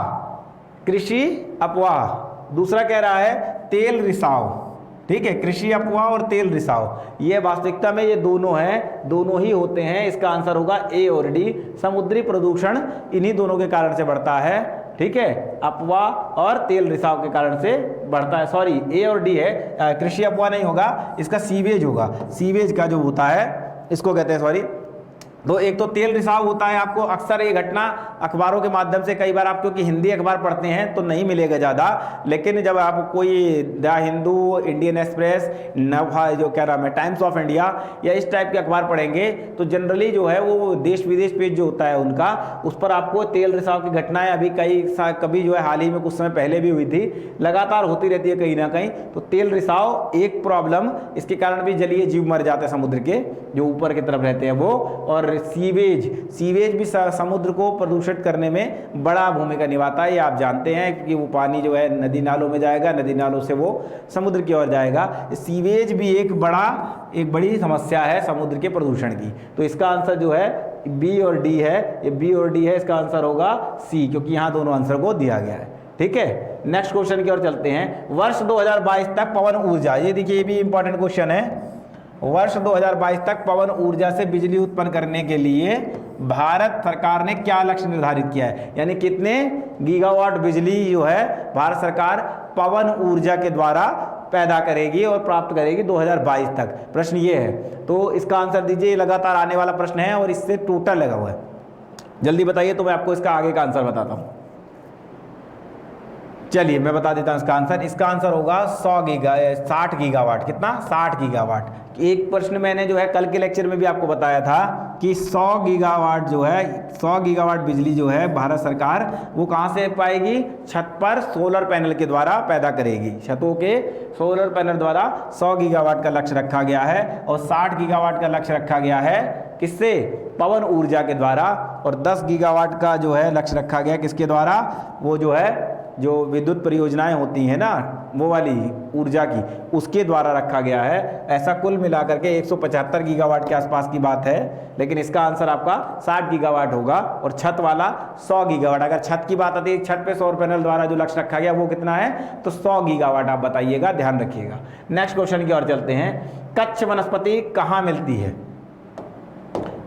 कृषि अपवाह। दूसरा कह रहा है तेल रिसाव। ठीक है, कृषि अपवाह और तेल रिसाव, ये वास्तविकता में ये दोनों हैं, दोनों ही होते हैं। इसका आंसर होगा ए और डी। समुद्री प्रदूषण इन्हीं दोनों के कारण से बढ़ता है। ठीक है, अपवाह और तेल रिसाव के कारण से बढ़ता है। सॉरी, ए और डी है, कृषि अपवाह नहीं होगा, इसका सीवेज होगा। सीवेज का जो होता है इसको कहते हैं, सॉरी। तो एक तो तेल रिसाव होता है, आपको अक्सर ये घटना अखबारों के माध्यम से, कई बार आप क्योंकि हिंदी अखबार पढ़ते हैं तो नहीं मिलेगा ज़्यादा, लेकिन जब आप कोई द हिंदू, इंडियन एक्सप्रेस, नवा जो क्या नाम है, टाइम्स ऑफ इंडिया या इस टाइप के अखबार पढ़ेंगे तो जनरली जो है वो देश विदेश पेज जो होता है उनका, उस पर आपको तेल रिसाव की घटनाएं अभी कभी जो है हाल ही में कुछ समय पहले भी हुई थी, लगातार होती रहती है कहीं ना कहीं। तो तेल रिसाव एक प्रॉब्लम, इसके कारण भी जलीय जीव मर जाते हैं समुद्र के, जो ऊपर की तरफ रहते हैं वो। और सीवेज भी समुद्र को प्रदूषित करने में बड़ा भूमिका निभाता है, ये आप जानते हैं कि वो पानी जो है नदी नालों में जाएगा, नदी नालों से वो समुद्र की ओर जाएगा। सीवेज भी एक बड़ी समस्या है समुद्र के प्रदूषण की। तो इसका आंसर जो है बी और डी है, ये बी और डी है, इसका आंसर होगा सी, क्योंकि यहाँ दोनों आंसर को दिया गया है। ठीक है, नेक्स्ट क्वेश्चन की ओर चलते हैं। वर्ष 2022 तक पवन ऊर्जा, ये देखिए ये भी इंपॉर्टेंट क्वेश्चन है। वर्ष 2022 तक पवन ऊर्जा से बिजली उत्पन्न करने के लिए भारत सरकार ने क्या लक्ष्य निर्धारित किया है? यानी कितने गीगावाट बिजली जो है भारत सरकार पवन ऊर्जा के द्वारा पैदा करेगी और प्राप्त करेगी 2022 तक? प्रश्न ये है, तो इसका आंसर दीजिए। लगातार आने वाला प्रश्न है और इससे टोटल लगा हुआ है, जल्दी बताइए तो मैं आपको इसका आगे का आंसर बताता हूँ। चलिए मैं बता देता हूँ इसका आंसर। इसका आंसर होगा 60 गीगावाट। कितना? 60 गीगावाट। एक प्रश्न मैंने जो है कल के लेक्चर में भी आपको बताया था कि 100 गीगावाट जो है, 100 गीगावाट बिजली जो है भारत सरकार वो कहाँ से पाएगी? छत पर सोलर पैनल के द्वारा पैदा करेगी। छतों के सोलर पैनल द्वारा 100 गीगावाट का लक्ष्य रखा गया है और 60 गीगावाट का लक्ष्य रखा गया है किससे? पवन ऊर्जा के द्वारा। और 10 गीगावाट का जो है लक्ष्य रखा गया किसके द्वारा? वो जो है जो विद्युत परियोजनाएं होती हैं ना, वो वाली ऊर्जा की, उसके द्वारा रखा गया है। ऐसा कुल मिलाकर के 175 गीगावाट के आसपास की बात है, लेकिन इसका आंसर आपका 60 गीगावाट होगा। और छत वाला 100 गीगावाट। अगर छत की बात आती है, छत पे सौर पैनल द्वारा जो लक्ष्य रखा गया वो कितना है? तो 100 गीगावाट आप बताइएगा, ध्यान रखिएगा। नेक्स्ट क्वेश्चन की ओर चलते हैं। कच्छ वनस्पति कहाँ मिलती है?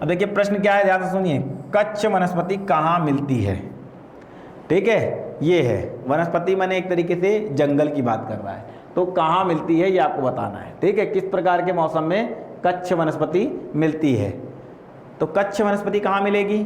अब देखिए प्रश्न क्या है, ध्यान से सुनिए। कच्छ वनस्पति कहाँ मिलती है? ठीक है, ये है वनस्पति, माने एक तरीके से जंगल की बात कर रहा है। तो कहाँ मिलती है ये आपको बताना है। ठीक है, किस प्रकार के मौसम में कच्छ वनस्पति मिलती है? तो कच्छ वनस्पति कहाँ मिलेगी?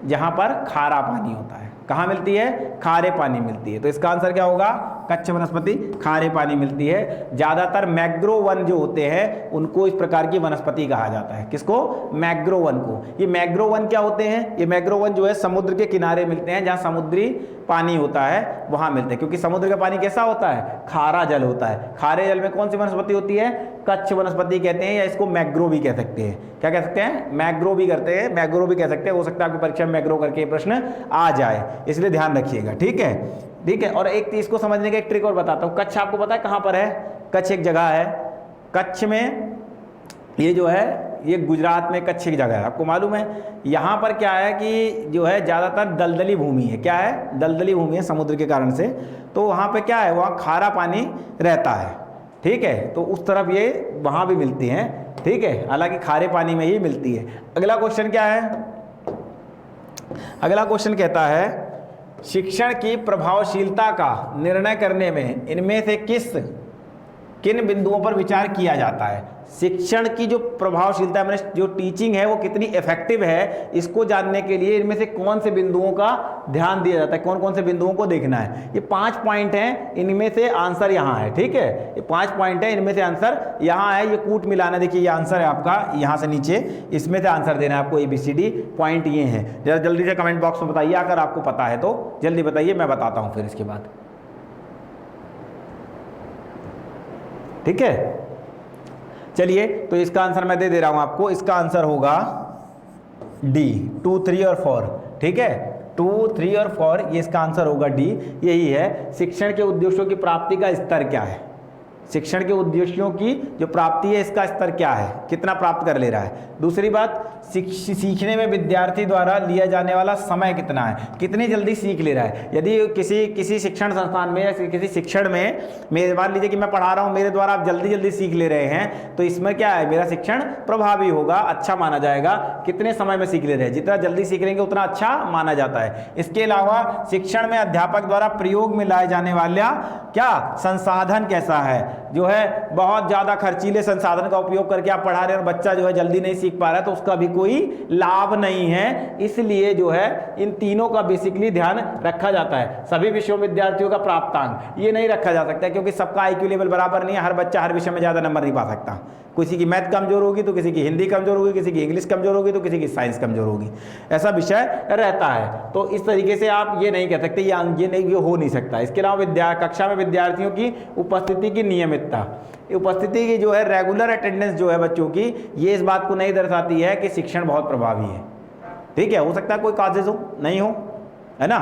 जहाँ पर खारा पानी होता है। कहाँ मिलती है? खारे पानी मिलती है। तो इसका आंसर क्या होगा? कच्छ वनस्पति खारे पानी मिलती है। ज़्यादातर मैग्रो वन जो होते हैं उनको इस प्रकार की वनस्पति कहा जाता है। किसको? मैग्रो वन को। ये मैग्रो वन क्या होते हैं? ये मैग्रो वन जो है समुद्र के किनारे मिलते हैं, जहाँ समुद्री पानी होता है वहाँ मिलते हैं, क्योंकि समुद्र का पानी कैसा होता है? खारा जल होता है। खारे जल में कौन सी वनस्पति होती है? कच्छ वनस्पति कहते हैं, या इसको मैग्रो भी कह सकते हैं। क्या कह सकते हैं? मैग्रो भी करते हैं, मैग्रो भी कह सकते हैं। हो सकता है आपकी परीक्षा में मैग्रो करके प्रश्न आ जाए, इसलिए ध्यान रखिएगा। ठीक है, ठीक है। और एक चीज को समझने का एक ट्रिक और बताता हूँ। कच्छ आपको पता है कहाँ पर है? कच्छ एक जगह है, कच्छ में ये जो है ये गुजरात में कच्छ की जगह है, आपको मालूम है। यहाँ पर क्या है कि जो है ज़्यादातर दलदली भूमि है। क्या है? दलदली भूमि है समुद्र के कारण से। तो वहाँ पे क्या है? वहाँ खारा पानी रहता है। ठीक है, तो उस तरफ ये वहाँ भी मिलती हैं। ठीक है, हालांकि खारे पानी में ही मिलती है। अगला क्वेश्चन क्या है? अगला क्वेश्चन कहता है शिक्षण की प्रभावशीलता का निर्णय करने में इनमें से किन बिंदुओं पर विचार किया जाता है? शिक्षण की जो प्रभावशीलता है, जो टीचिंग है वो कितनी इफेक्टिव है, इसको जानने के लिए इनमें से कौन से बिंदुओं का ध्यान दिया जाता है, कौन कौन से बिंदुओं को देखना है। ये 5 पॉइंट हैं, इनमें से आंसर यहाँ है। ठीक है, ये 5 पॉइंट है, इनमें से आंसर यहाँ है। ये कूट मिलाना, देखिए ये आंसर है आपका यहाँ से नीचे, इसमें से आंसर देना है आपको। ABCD पॉइंट ये हैं। जरा जल्दी से कमेंट बॉक्स में बताइए, अगर आपको पता है तो जल्दी बताइए, मैं बताता हूँ फिर इसके बाद। ठीक है, चलिए तो इसका आंसर मैं दे रहा हूं आपको। इसका आंसर होगा D, 2, 3 और 4। ठीक है, 2, 3 और 4 ये इसका आंसर होगा D। यही है शिक्षण के उद्देश्यों की प्राप्ति का स्तर क्या है। शिक्षण के उद्देश्यों की जो प्राप्ति है इसका स्तर क्या है, कितना प्राप्त कर ले रहा है। दूसरी बात, सीखने में विद्यार्थी द्वारा लिया जाने वाला समय कितना है, कितनी जल्दी सीख ले रहा है। यदि किसी शिक्षण संस्थान में या किसी शिक्षण में मान लीजिए कि मैं पढ़ा रहा हूँ, मेरे द्वारा आप जल्दी जल्दी सीख ले रहे हैं, तो इसमें क्या है, मेरा शिक्षण प्रभावी होगा, अच्छा माना जाएगा। कितने समय में सीख ले रहे हैं, जितना जल्दी सीख लेंगे उतना अच्छा माना जाता है। इसके अलावा शिक्षण में अध्यापक द्वारा प्रयोग में लाए जाने वाला क्या संसाधन कैसा है। जो है बहुत ज़्यादा खर्चीले संसाधन का उपयोग करके आप पढ़ा रहे हैं और बच्चा जो है जल्दी नहीं सीख पा रहा है, तो उसका भी कोई लाभ नहीं है। इसलिए जो है इन तीनों का बेसिकली ध्यान रखा जाता है। सभी विषयों में विद्यार्थियों का प्राप्तांक ये नहीं रखा जा सकता, क्योंकि सबका IQ लेवल बराबर नहीं है। हर बच्चा हर विषय में ज़्यादा नंबर नहीं पा सकता। किसी की मैथ कमजोर होगी तो किसी की हिंदी कमजोर होगी, किसी की इंग्लिश कमजोर होगी तो किसी की साइंस कमजोर होगी, ऐसा विषय रहता है। तो इस तरीके से आप ये नहीं कह सकते ये हो नहीं सकता। इसके अलावा कक्षा में विद्यार्थियों की उपस्थिति की नियमितता, उपस्थिति की जो है रेगुलर अटेंडेंस जो है बच्चों की, ये इस बात को नहीं दर्शाती है कि शिक्षण बहुत प्रभावी है। ठीक है, हो सकता है कोई काजेज हो, नहीं हो, है ना।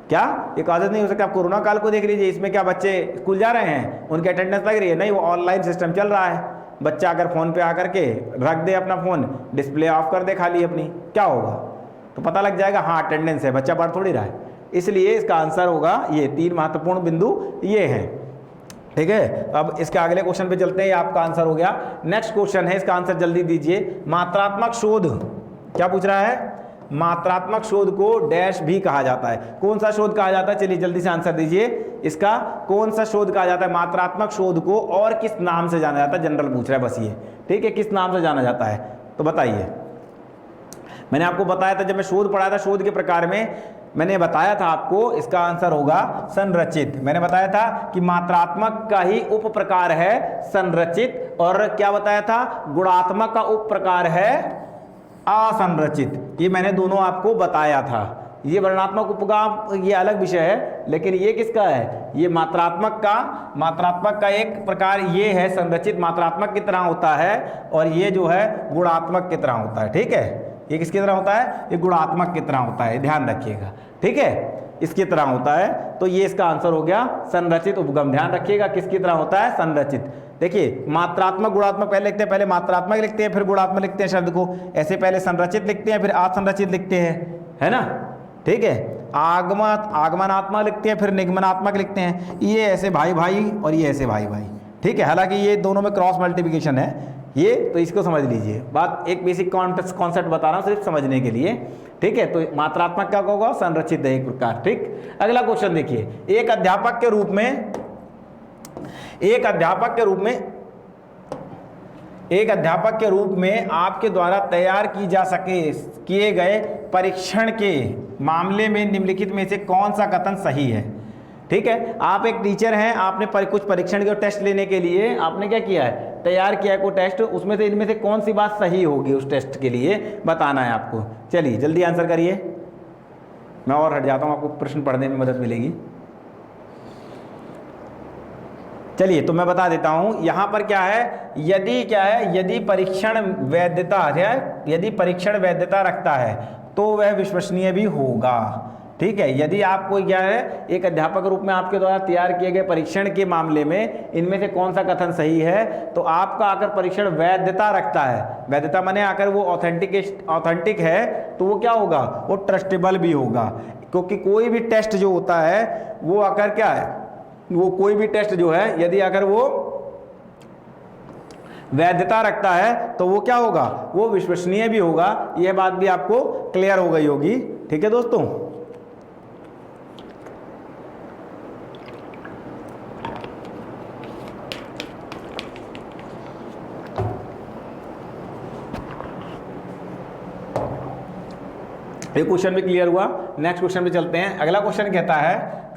क्या ये काजेज नहीं हो सकता। आप कोरोना काल को देख लीजिए, इसमें क्या बच्चे स्कूल जा रहे हैं, उनकी अटेंडेंस लग रही है? नहीं, वो ऑनलाइन सिस्टम चल रहा है। बच्चा अगर फ़ोन पे आकर के रख दे अपना फ़ोन, डिस्प्ले ऑफ कर दे खाली अपनी, क्या होगा, तो पता लग जाएगा हाँ अटेंडेंस है, बच्चा पढ़ थोड़ी रहा है। इसलिए इसका आंसर होगा ये 3 महत्वपूर्ण बिंदु ये हैं। ठीक है, अब इसके अगले क्वेश्चन पे चलते हैं। आपका आंसर हो गया। नेक्स्ट क्वेश्चन है, इसका आंसर जल्दी दीजिए। मात्रात्मक शोध क्या पूछ रहा है? मात्रात्मक शोध को डैश भी कहा जाता है। कौन सा शोध कहा जाता है? चलिए जल्दी से आंसर दीजिए। इसका कौन सा शोध कहा जाता है? मात्रात्मक शोध को और किस नाम से जाना जाता है? जनरल पूछ रहा है बस ये। ठीक है, किस नाम से जाना जाता है तो बताइए। मैंने आपको बताया था जब मैं शोध पढ़ाया था, शोध के प्रकार में मैंने बताया था आपको, इसका आंसर होगा संरचित। मैंने बताया था कि मात्रात्मक का ही उप प्रकार है संरचित, और क्या बताया था, गुणात्मक का उप प्रकार है असंरचित। ये मैंने दोनों आपको बताया था। ये वर्णात्मक उपगाम ये अलग विषय है, लेकिन ये किसका है? ये मात्रात्मक का एक प्रकार ये है संरचित, मात्रात्मक की तरह होता है, और ये जो है गुणात्मक की तरह होता है। ठीक है, ये किसकी तरह होता है? ये गुणात्मक की तरह होता है, ध्यान रखिएगा। ठीक है, इसकी तरह होता है। तो ये इसका आंसर हो गया संरचित उपगम। ध्यान रखिएगा किसकी तरह होता है? संरचित। देखिए मात्रात्मक गुणात्मक पहले लिखते हैं, पहले मात्रात्मक लिखते हैं फिर गुणात्मक लिखते हैं शब्द को, ऐसे पहले संरचित लिखते हैं फिर असंरचित लिखते हैं, है ना। ठीक है, आगमनात्मक लिखते हैं फिर निगमनात्मक लिखते हैं। ये ऐसे भाई भाई और ये ऐसे भाई भाई। ठीक है, हालांकि ये दोनों में क्रॉस मल्टीप्लिकेशन है ये, तो इसको समझ लीजिए। बात एक बेसिक कॉन्सेप्ट बता रहा हूँ सिर्फ समझने के लिए। ठीक है, तो मात्रात्मक क्या होगा? संरचित है एक प्रकार। ठीक, अगला क्वेश्चन देखिए। एक अध्यापक के रूप में आपके द्वारा तैयार किए गए परीक्षण के मामले में निम्नलिखित में से कौन सा कथन सही है? ठीक है, आप एक टीचर हैं, आपने कुछ परीक्षण के टेस्ट लेने के लिए आपने क्या किया है, तैयार किया है कोई टेस्ट, उसमें से इनमें से कौन सी बात सही होगी उस टेस्ट के लिए बताना है आपको। चलिए जल्दी आंसर करिए, मैं और हट जाता हूँ, आपको प्रश्न पढ़ने में मदद मिलेगी। चलिए तो मैं बता देता हूं, यहां पर क्या है, यदि परीक्षण वैधता है, यदि परीक्षण वैधता रखता है तो वह विश्वसनीय भी होगा। ठीक है, यदि आपको क्या है, एक अध्यापक रूप में आपके द्वारा तैयार किए गए परीक्षण के मामले में इनमें से कौन सा कथन सही है, तो आपका आकर परीक्षण वैधता रखता है, वैधता माने आकर वो ऑथेंटिक है, तो वो क्या होगा, वो ट्रस्टेबल भी होगा। क्योंकि कोई भी टेस्ट जो होता है वो आकर क्या है, वो कोई भी टेस्ट जो है यदि अगर वो वैधता रखता है तो वो क्या होगा, वो विश्वसनीय भी होगा। यह बात भी आपको क्लियर हो गई होगी। ठीक है दोस्तों, ये क्वेश्चन भी क्लियर हुआ। नेक्स्ट क्वेश्चन पे चलते हैं। अगला क्वेश्चन कहता है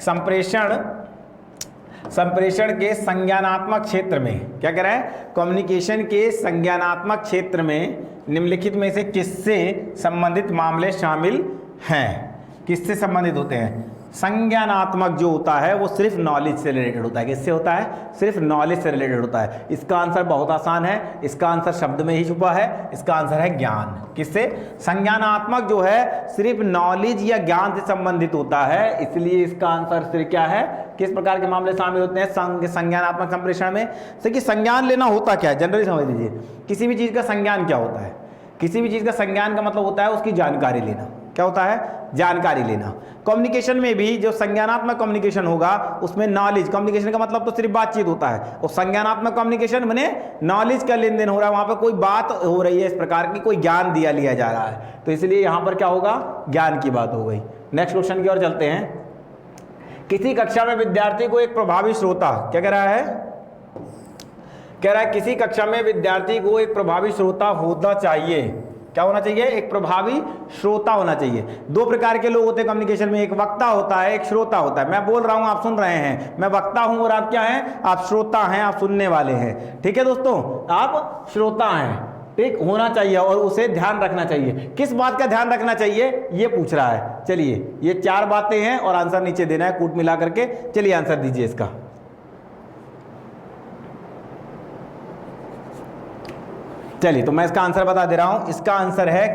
संप्रेषण के संज्ञानात्मक क्षेत्र में, क्या कह रहा है, कम्युनिकेशन के संज्ञानात्मक क्षेत्र में निम्नलिखित में से किससे संबंधित मामले शामिल हैं। किससे संबंधित होते हैं, संज्ञानात्मक जो होता है वो सिर्फ नॉलेज से रिलेटेड होता है। किससे होता है, सिर्फ नॉलेज से रिलेटेड होता है। इसका आंसर बहुत आसान है, इसका आंसर शब्द में ही छुपा है, इसका आंसर है ज्ञान। किससे, संज्ञानात्मक जो है सिर्फ नॉलेज या ज्ञान से संबंधित होता है, इसलिए इसका आंसर सिर्फ क्या है, किस प्रकार के मामले शामिल होते हैं संज्ञानात्मक संप्रेषण में। देखिए संज्ञान लेना होता क्या है, जनरली समझ लीजिए, किसी भी चीज का संज्ञान क्या होता है, किसी भी चीज का संज्ञान का मतलब होता है उसकी जानकारी लेना। क्या होता है, जानकारी लेना। कम्युनिकेशन में भी जो संज्ञानात्मक कम्युनिकेशन होगा उसमें नॉलेज, कम्युनिकेशन का मतलब तो सिर्फ बातचीत होता है, और संज्ञानात्मक कम्युनिकेशन माने नॉलेज का लेन देन हो रहा है, वहां पर कोई बात हो रही है, इस प्रकार की कोई ज्ञान लिया जा रहा है, तो इसलिए यहां पर क्या होगा, ज्ञान की बात हो गई। नेक्स्ट क्वेश्चन की ओर चलते हैं। किसी कक्षा में विद्यार्थी को एक प्रभावी श्रोता, क्या कह रहा है, कह रहा है किसी कक्षा में विद्यार्थी को एक प्रभावी श्रोता होना चाहिए। क्या होना चाहिए, एक प्रभावी श्रोता होना चाहिए। दो प्रकार के लोग होते हैं कम्युनिकेशन में, एक वक्ता होता है, एक श्रोता होता है। मैं बोल रहा हूं, आप सुन रहे हैं, मैं वक्ता हूं और आप क्या हैं, आप श्रोता हैं, आप सुनने वाले हैं। ठीक है दोस्तों, आप श्रोता हैं, ठीक होना चाहिए और उसे ध्यान रखना चाहिए। किस बात का ध्यान रखना चाहिए ये पूछ रहा है। चलिए ये चार बातें हैं और आंसर नीचे देना है कूट मिला करके। चलिए आंसर दीजिए इसका। चलिए तो मैं इसका आंसर बता दे रहा हूं, इसका आंसर है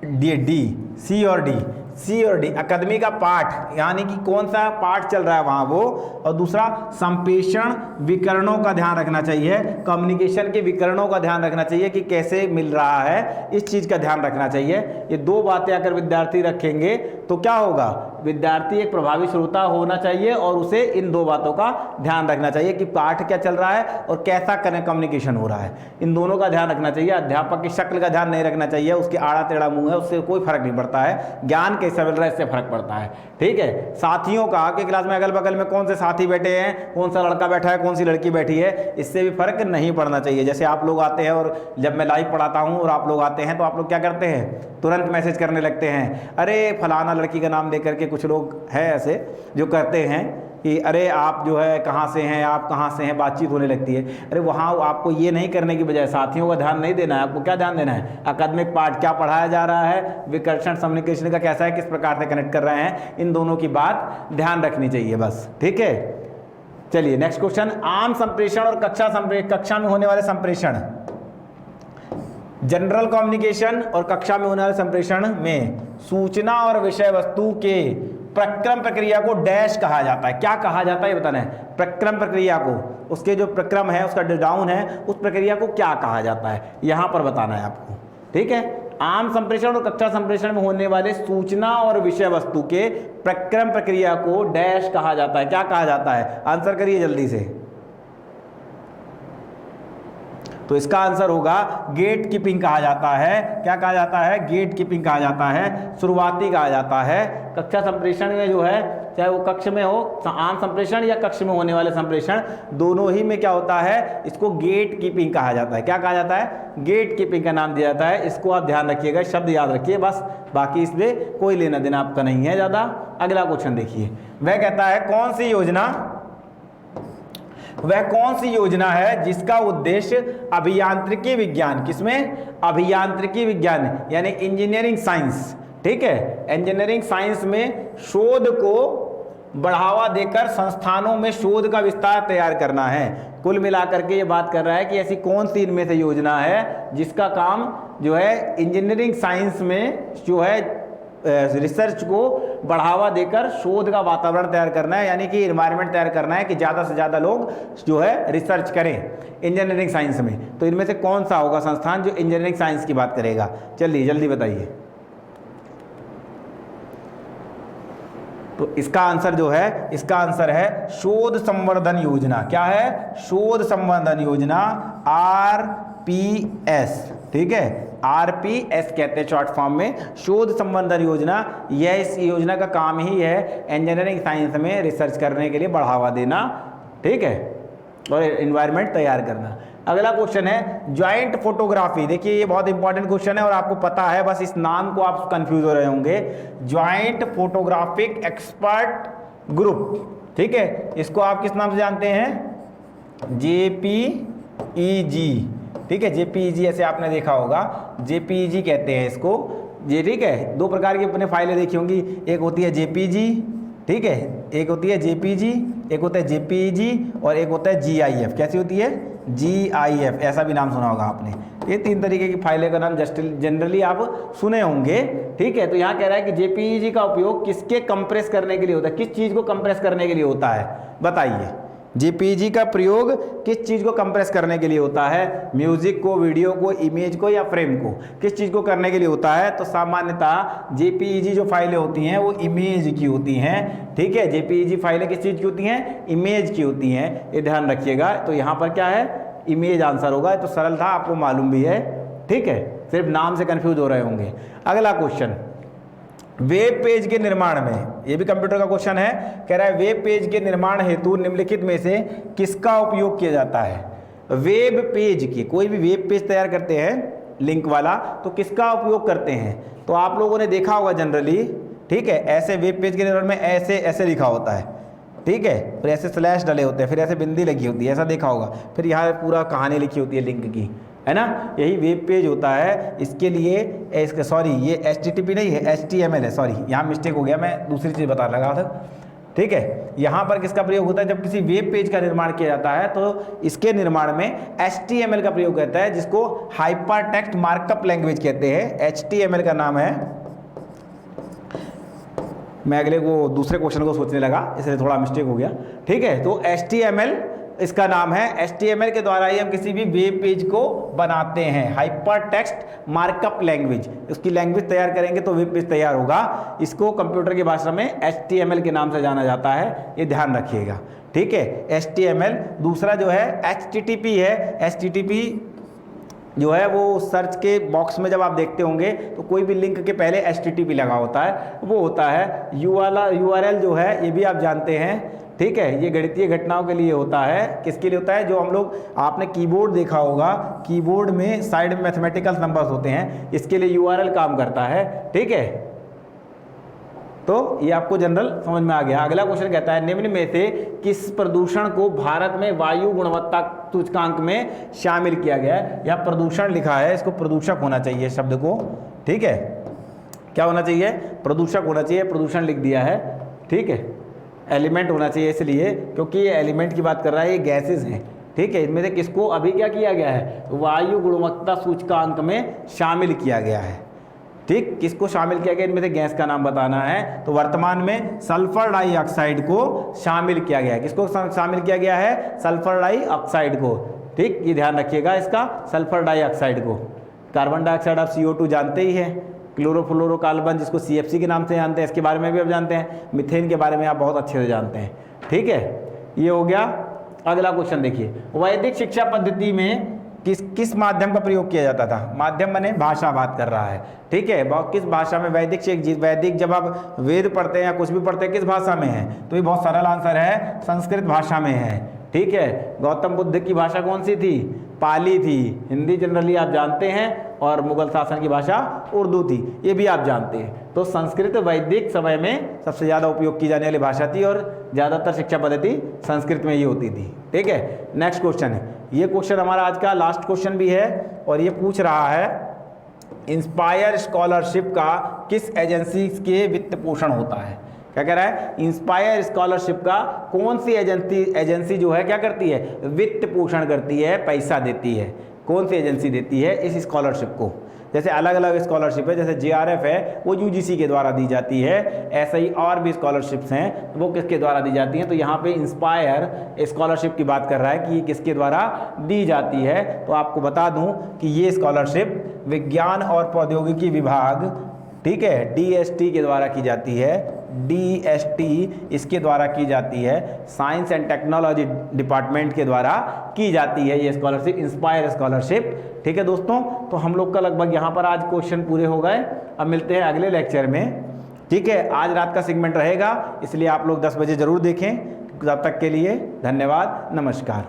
डी, सी और डी। अकादमी का पाठ, यानी कि कौन सा पाठ चल रहा है वहां वो, और दूसरा संप्रेषण विकरणों का ध्यान रखना चाहिए, कम्युनिकेशन के विकरणों का ध्यान रखना चाहिए कि कैसे मिल रहा है, इस चीज का ध्यान रखना चाहिए। ये दो बातें अगर विद्यार्थी रखेंगे तो क्या होगा, विद्यार्थी एक प्रभावी श्रोता होना चाहिए और उसे इन दो बातों का ध्यान रखना चाहिए कि पाठ क्या चल रहा है और कैसा कम्युनिकेशन हो रहा है, इन दोनों का ध्यान रखना चाहिए। अध्यापक की शक्ल का ध्यान नहीं रखना चाहिए, उसके आड़ा टेढ़ा मुंह है उससे कोई फर्क नहीं पड़ता है, ज्ञान कैसा मिल रहा है इससे फर्क पड़ता है। ठीक है, साथियों का, आपके क्लास में अगल बगल में कौन से साथी बैठे हैं, कौन सा लड़का बैठा है, कौन सी लड़की बैठी है, इससे भी फर्क नहीं पड़ना चाहिए। जैसे आप लोग आते हैं और जब मैं लाइव पढ़ाता हूं और आप लोग आते हैं तो आप लोग क्या करते हैं, तुरंत मैसेज करने लगते हैं, अरे फलाना लड़की का नाम लेकर के। कुछ लोग हैं ऐसे जो करते हैं कि अरे आप जो है कहाँ से हैं, आप कहाँ से हैं, बातचीत होने लगती है। अरे वहाँ आपको ये नहीं करने की बजाय साथियों का ध्यान नहीं देना है, आपको क्या ध्यान देना है, अकादमिक पाठ क्या पढ़ाया जा रहा है, विकर्षण कम्युनिकेशन का कैसा है, किस प्रकार से कनेक्ट कर रहे हैं, इन दोनों की बात ध्यान रखनी चाहिए बस। ठीक है, चलिए नेक्स्ट क्वेश्चन। आम संप्रेषण और कक्षा में होने वाले संप्रेषण, जनरल कम्युनिकेशन और कक्षा में होने वाले संप्रेषण में सूचना और विषय वस्तु के प्रक्रम प्रक्रिया को डैश कहा जाता है। क्या कहा जाता है ये बताना है, प्रक्रम प्रक्रिया को, उसके जो प्रक्रम है उसका जो डाउन है उस प्रक्रिया को क्या कहा जाता है, यहां पर बताना है आपको। ठीक है, आम संप्रेषण और कक्षा संप्रेषण में होने वाले सूचना और विषय वस्तु के प्रक्रम प्रक्रिया को डैश कहा जाता है। क्या कहा जाता है, आंसर करिए जल्दी से। तो इसका आंसर होगा गेट कीपिंग कहा जाता है। क्या कहा जाता है? गेट कीपिंग कहा जाता है, शुरुआती कहा जाता है। कक्षा संप्रेषण में जो है, चाहे वो कक्ष में हो, आम संप्रेषण या कक्ष में होने वाले संप्रेषण, दोनों ही में क्या होता है? इसको गेट कीपिंग कहा जाता है। क्या कहा जाता है? गेट कीपिंग का नाम दिया जाता है। इसको आप ध्यान रखिएगा, शब्द याद रखिए बस, बाकी इसमें कोई लेना देना आपका नहीं है ज़्यादा। अगला क्वेश्चन देखिए, वह कहता है वह कौन सी योजना है जिसका उद्देश्य अभियांत्रिकी विज्ञान, किसमें? अभियांत्रिकी विज्ञान यानी इंजीनियरिंग साइंस, ठीक है, इंजीनियरिंग साइंस में शोध को बढ़ावा देकर संस्थानों में शोध का विस्तार तैयार करना है। कुल मिलाकर के ये बात कर रहा है कि ऐसी कौन सी इनमें से योजना है जिसका काम जो है इंजीनियरिंग साइंस में जो है रिसर्च को बढ़ावा देकर शोध का वातावरण तैयार करना है, यानी कि एनवायरनमेंट तैयार करना है कि ज़्यादा से ज़्यादा लोग जो है रिसर्च करें इंजीनियरिंग साइंस में। तो इनमें से कौन सा होगा संस्थान जो इंजीनियरिंग साइंस की बात करेगा? चलिए जल्दी बताइए। तो इसका आंसर जो है, इसका आंसर है शोध संवर्धन योजना। क्या है? शोध संवर्धन योजना, RPS, ठीक है, RPS कहते हैं शॉर्ट फॉर्म में, शोध संवर्धन योजना। यह इस योजना का काम ही है इंजीनियरिंग साइंस में रिसर्च करने के लिए बढ़ावा देना, ठीक है, और एनवायरनमेंट तैयार करना। अगला क्वेश्चन है ज्वाइंट फोटोग्राफी। देखिए ये बहुत इंपॉर्टेंट क्वेश्चन है और आपको पता है, बस इस नाम को आप कंफ्यूज हो रहे होंगे। ज्वाइंट फोटोग्राफिक एक्सपर्ट ग्रुप, ठीक है, इसको आप किस नाम से जानते हैं? JPEG, ठीक है, JPEG ऐसे आपने देखा होगा, JPEG कहते हैं इसको, ये ठीक है। दो प्रकार की अपने फाइलें देखी होंगी, एक होती है JPG, ठीक है, एक होती है JPG, एक होता है JPEG और एक होता है GIF। कैसी होती है? GIF, ऐसा भी नाम सुना होगा आपने। ये तीन तरीके की फाइलें का नाम जनरली आप सुने होंगे, ठीक है। तो यहाँ कह रहा है कि JPEG का उपयोग किसके कंप्रेस करने के लिए होता है? किस चीज़ को कंप्रेस करने के लिए होता है? बताइए। JPEG का प्रयोग किस चीज़ को कंप्रेस करने के लिए होता है? म्यूजिक को, वीडियो को, इमेज को या फ्रेम को? किस चीज़ को करने के लिए होता है? तो सामान्यतः JPEG जो फाइलें होती हैं वो इमेज की होती हैं, ठीक है। JPEG फाइलें किस चीज़ की होती हैं? इमेज की होती हैं, ये ध्यान रखिएगा। तो यहाँ पर क्या है? इमेज आंसर होगा। तो सरल था, आपको मालूम भी है, ठीक है, सिर्फ नाम से कंफ्यूज हो रहे होंगे। अगला क्वेश्चन, वेब पेज के निर्माण में, ये भी कंप्यूटर का क्वेश्चन है, कह रहा है वेब पेज के निर्माण हेतु निम्नलिखित में से किसका उपयोग किया जाता है? वेब पेज की, कोई भी वेब पेज तैयार करते हैं लिंक वाला, तो किसका उपयोग करते हैं? तो आप लोगों ने देखा होगा जनरली, ठीक है, ऐसे वेब पेज के निर्माण में ऐसे ऐसे लिखा होता है, ठीक है, फिर ऐसे स्लैश डले होते हैं, फिर ऐसे बिंदी लगी होती है, ऐसा देखा होगा, फिर यहाँ पूरा कहानी लिखी होती है लिंक की, है ना। यही वेब पेज होता है। इसके लिए इसका सॉरी ये HTTP नहीं है, HTML है, सॉरी यहाँ मिस्टेक हो गया, मैं दूसरी चीज़ बता लगा था, ठीक है। यहाँ पर किसका प्रयोग होता है? जब किसी वेब पेज का निर्माण किया जाता है तो इसके निर्माण में HTML का प्रयोग होता है, जिसको हाइपर टेक्स्ट मार्कअप लैंग्वेज कहते हैं। HTML का नाम है, मैं अगले को दूसरे क्वेश्चन को सोचने लगा, इसलिए थोड़ा मिस्टेक हो गया, ठीक है। तो HTML इसका नाम है। HTML के द्वारा ही हम किसी भी वेब पेज को बनाते हैं, हाइपर टेक्स्ट मार्कअप लैंग्वेज। उसकी लैंग्वेज तैयार करेंगे तो वेब पेज तैयार होगा। इसको कंप्यूटर की भाषा में HTML के नाम से जाना जाता है, ये ध्यान रखिएगा, ठीक है। HTML। दूसरा जो है HTTP है। HTTP जो है वो सर्च के बॉक्स में जब आप देखते होंगे तो कोई भी लिंक के पहले HTTP लगा होता है, वो होता है URL जो है, ये भी आप जानते हैं, ठीक है। ये गणितीय घटनाओं के लिए होता है। किसके लिए होता है? जो हम लोग, आपने कीबोर्ड देखा होगा, कीबोर्ड में साइड में मैथमेटिकल नंबर्स होते हैं, इसके लिए URL काम करता है, ठीक है। तो ये आपको जनरल समझ में आ गया। अगला क्वेश्चन कहता है निम्न में से किस प्रदूषण को भारत में वायु गुणवत्ता सूचकांक में शामिल किया गया है? या प्रदूषण लिखा है, इसको प्रदूषक होना चाहिए शब्द को, ठीक है। क्या होना चाहिए? प्रदूषक होना चाहिए, प्रदूषण लिख दिया है, ठीक है। एलिमेंट होना चाहिए इसलिए क्योंकि ये एलिमेंट की बात कर रहा है, ये गैसेज हैं, ठीक है। इनमें से किसको अभी क्या किया गया है? वायु गुणवत्ता सूचकांक में शामिल किया गया है, ठीक। किसको शामिल किया गया? इनमें से गैस का नाम बताना है। तो वर्तमान में सल्फर डाइऑक्साइड को शामिल किया गया है। किसको शामिल किया गया है? सल्फर डाइऑक्साइड को, ठीक, ये ध्यान रखिएगा इसका, सल्फर डाइऑक्साइड को। कार्बन डाइऑक्साइड आप CO2 जानते ही हैं, क्लोरोफ्लोरोकार्बन जिसको CFC के नाम से जानते हैं, इसके बारे में भी आप जानते हैं, मीथेन के बारे में आप बहुत अच्छे से जानते हैं, ठीक है। ये हो गया। अगला क्वेश्चन देखिए, वैदिक शिक्षा पद्धति में किस माध्यम का प्रयोग किया जाता था? माध्यम माने भाषा बात कर रहा है, ठीक है। किस भाषा में? वैदिक से वैदिक जब आप वेद पढ़ते हैं या कुछ भी पढ़ते हैं किस भाषा में है? तो ये बहुत सरल आंसर है, संस्कृत भाषा में है, ठीक है। गौतम बुद्ध की भाषा कौन सी थी? पाली थी। हिंदी जनरली आप जानते हैं, और मुगल शासन की भाषा उर्दू थी, ये भी आप जानते हैं। तो संस्कृत वैदिक समय में सबसे ज़्यादा उपयोग की जाने वाली भाषा थी, और ज़्यादातर शिक्षा पद्धति संस्कृत में ही होती थी, ठीक है। नेक्स्ट क्वेश्चन है, ये क्वेश्चन हमारा आज का लास्ट क्वेश्चन भी है, और ये पूछ रहा है इंस्पायर स्कॉलरशिप का किस एजेंसी के वित्त पोषण होता है? क्या कह रहा है? इंस्पायर स्कॉलरशिप का कौन सी एजेंसी जो है क्या करती है? वित्त पोषण करती है, पैसा देती है। कौन सी एजेंसी देती है इस स्कॉलरशिप को? जैसे अलग अलग स्कॉलरशिप है, जैसे JRF है वो UGC के द्वारा दी जाती है, ऐसे ही और भी स्कॉलरशिप्स हैं वो किसके द्वारा दी जाती हैं? तो यहाँ पे इंस्पायर स्कॉलरशिप की बात कर रहा है कि ये किसके द्वारा दी जाती है। तो आपको बता दूं कि ये स्कॉलरशिप विज्ञान और प्रौद्योगिकी विभाग, ठीक है, DST के द्वारा की जाती है। DST इसके द्वारा की जाती है, साइंस एंड टेक्नोलॉजी डिपार्टमेंट के द्वारा की जाती है ये स्कॉलरशिप, इंस्पायर स्कॉलरशिप, ठीक है दोस्तों। तो हम लोग का लगभग यहाँ पर आज क्वेश्चन पूरे हो गए। अब मिलते हैं अगले लेक्चर में, ठीक है। आज रात का सेगमेंट रहेगा, इसलिए आप लोग 10 बजे जरूर देखें। तब तक के लिए धन्यवाद, नमस्कार।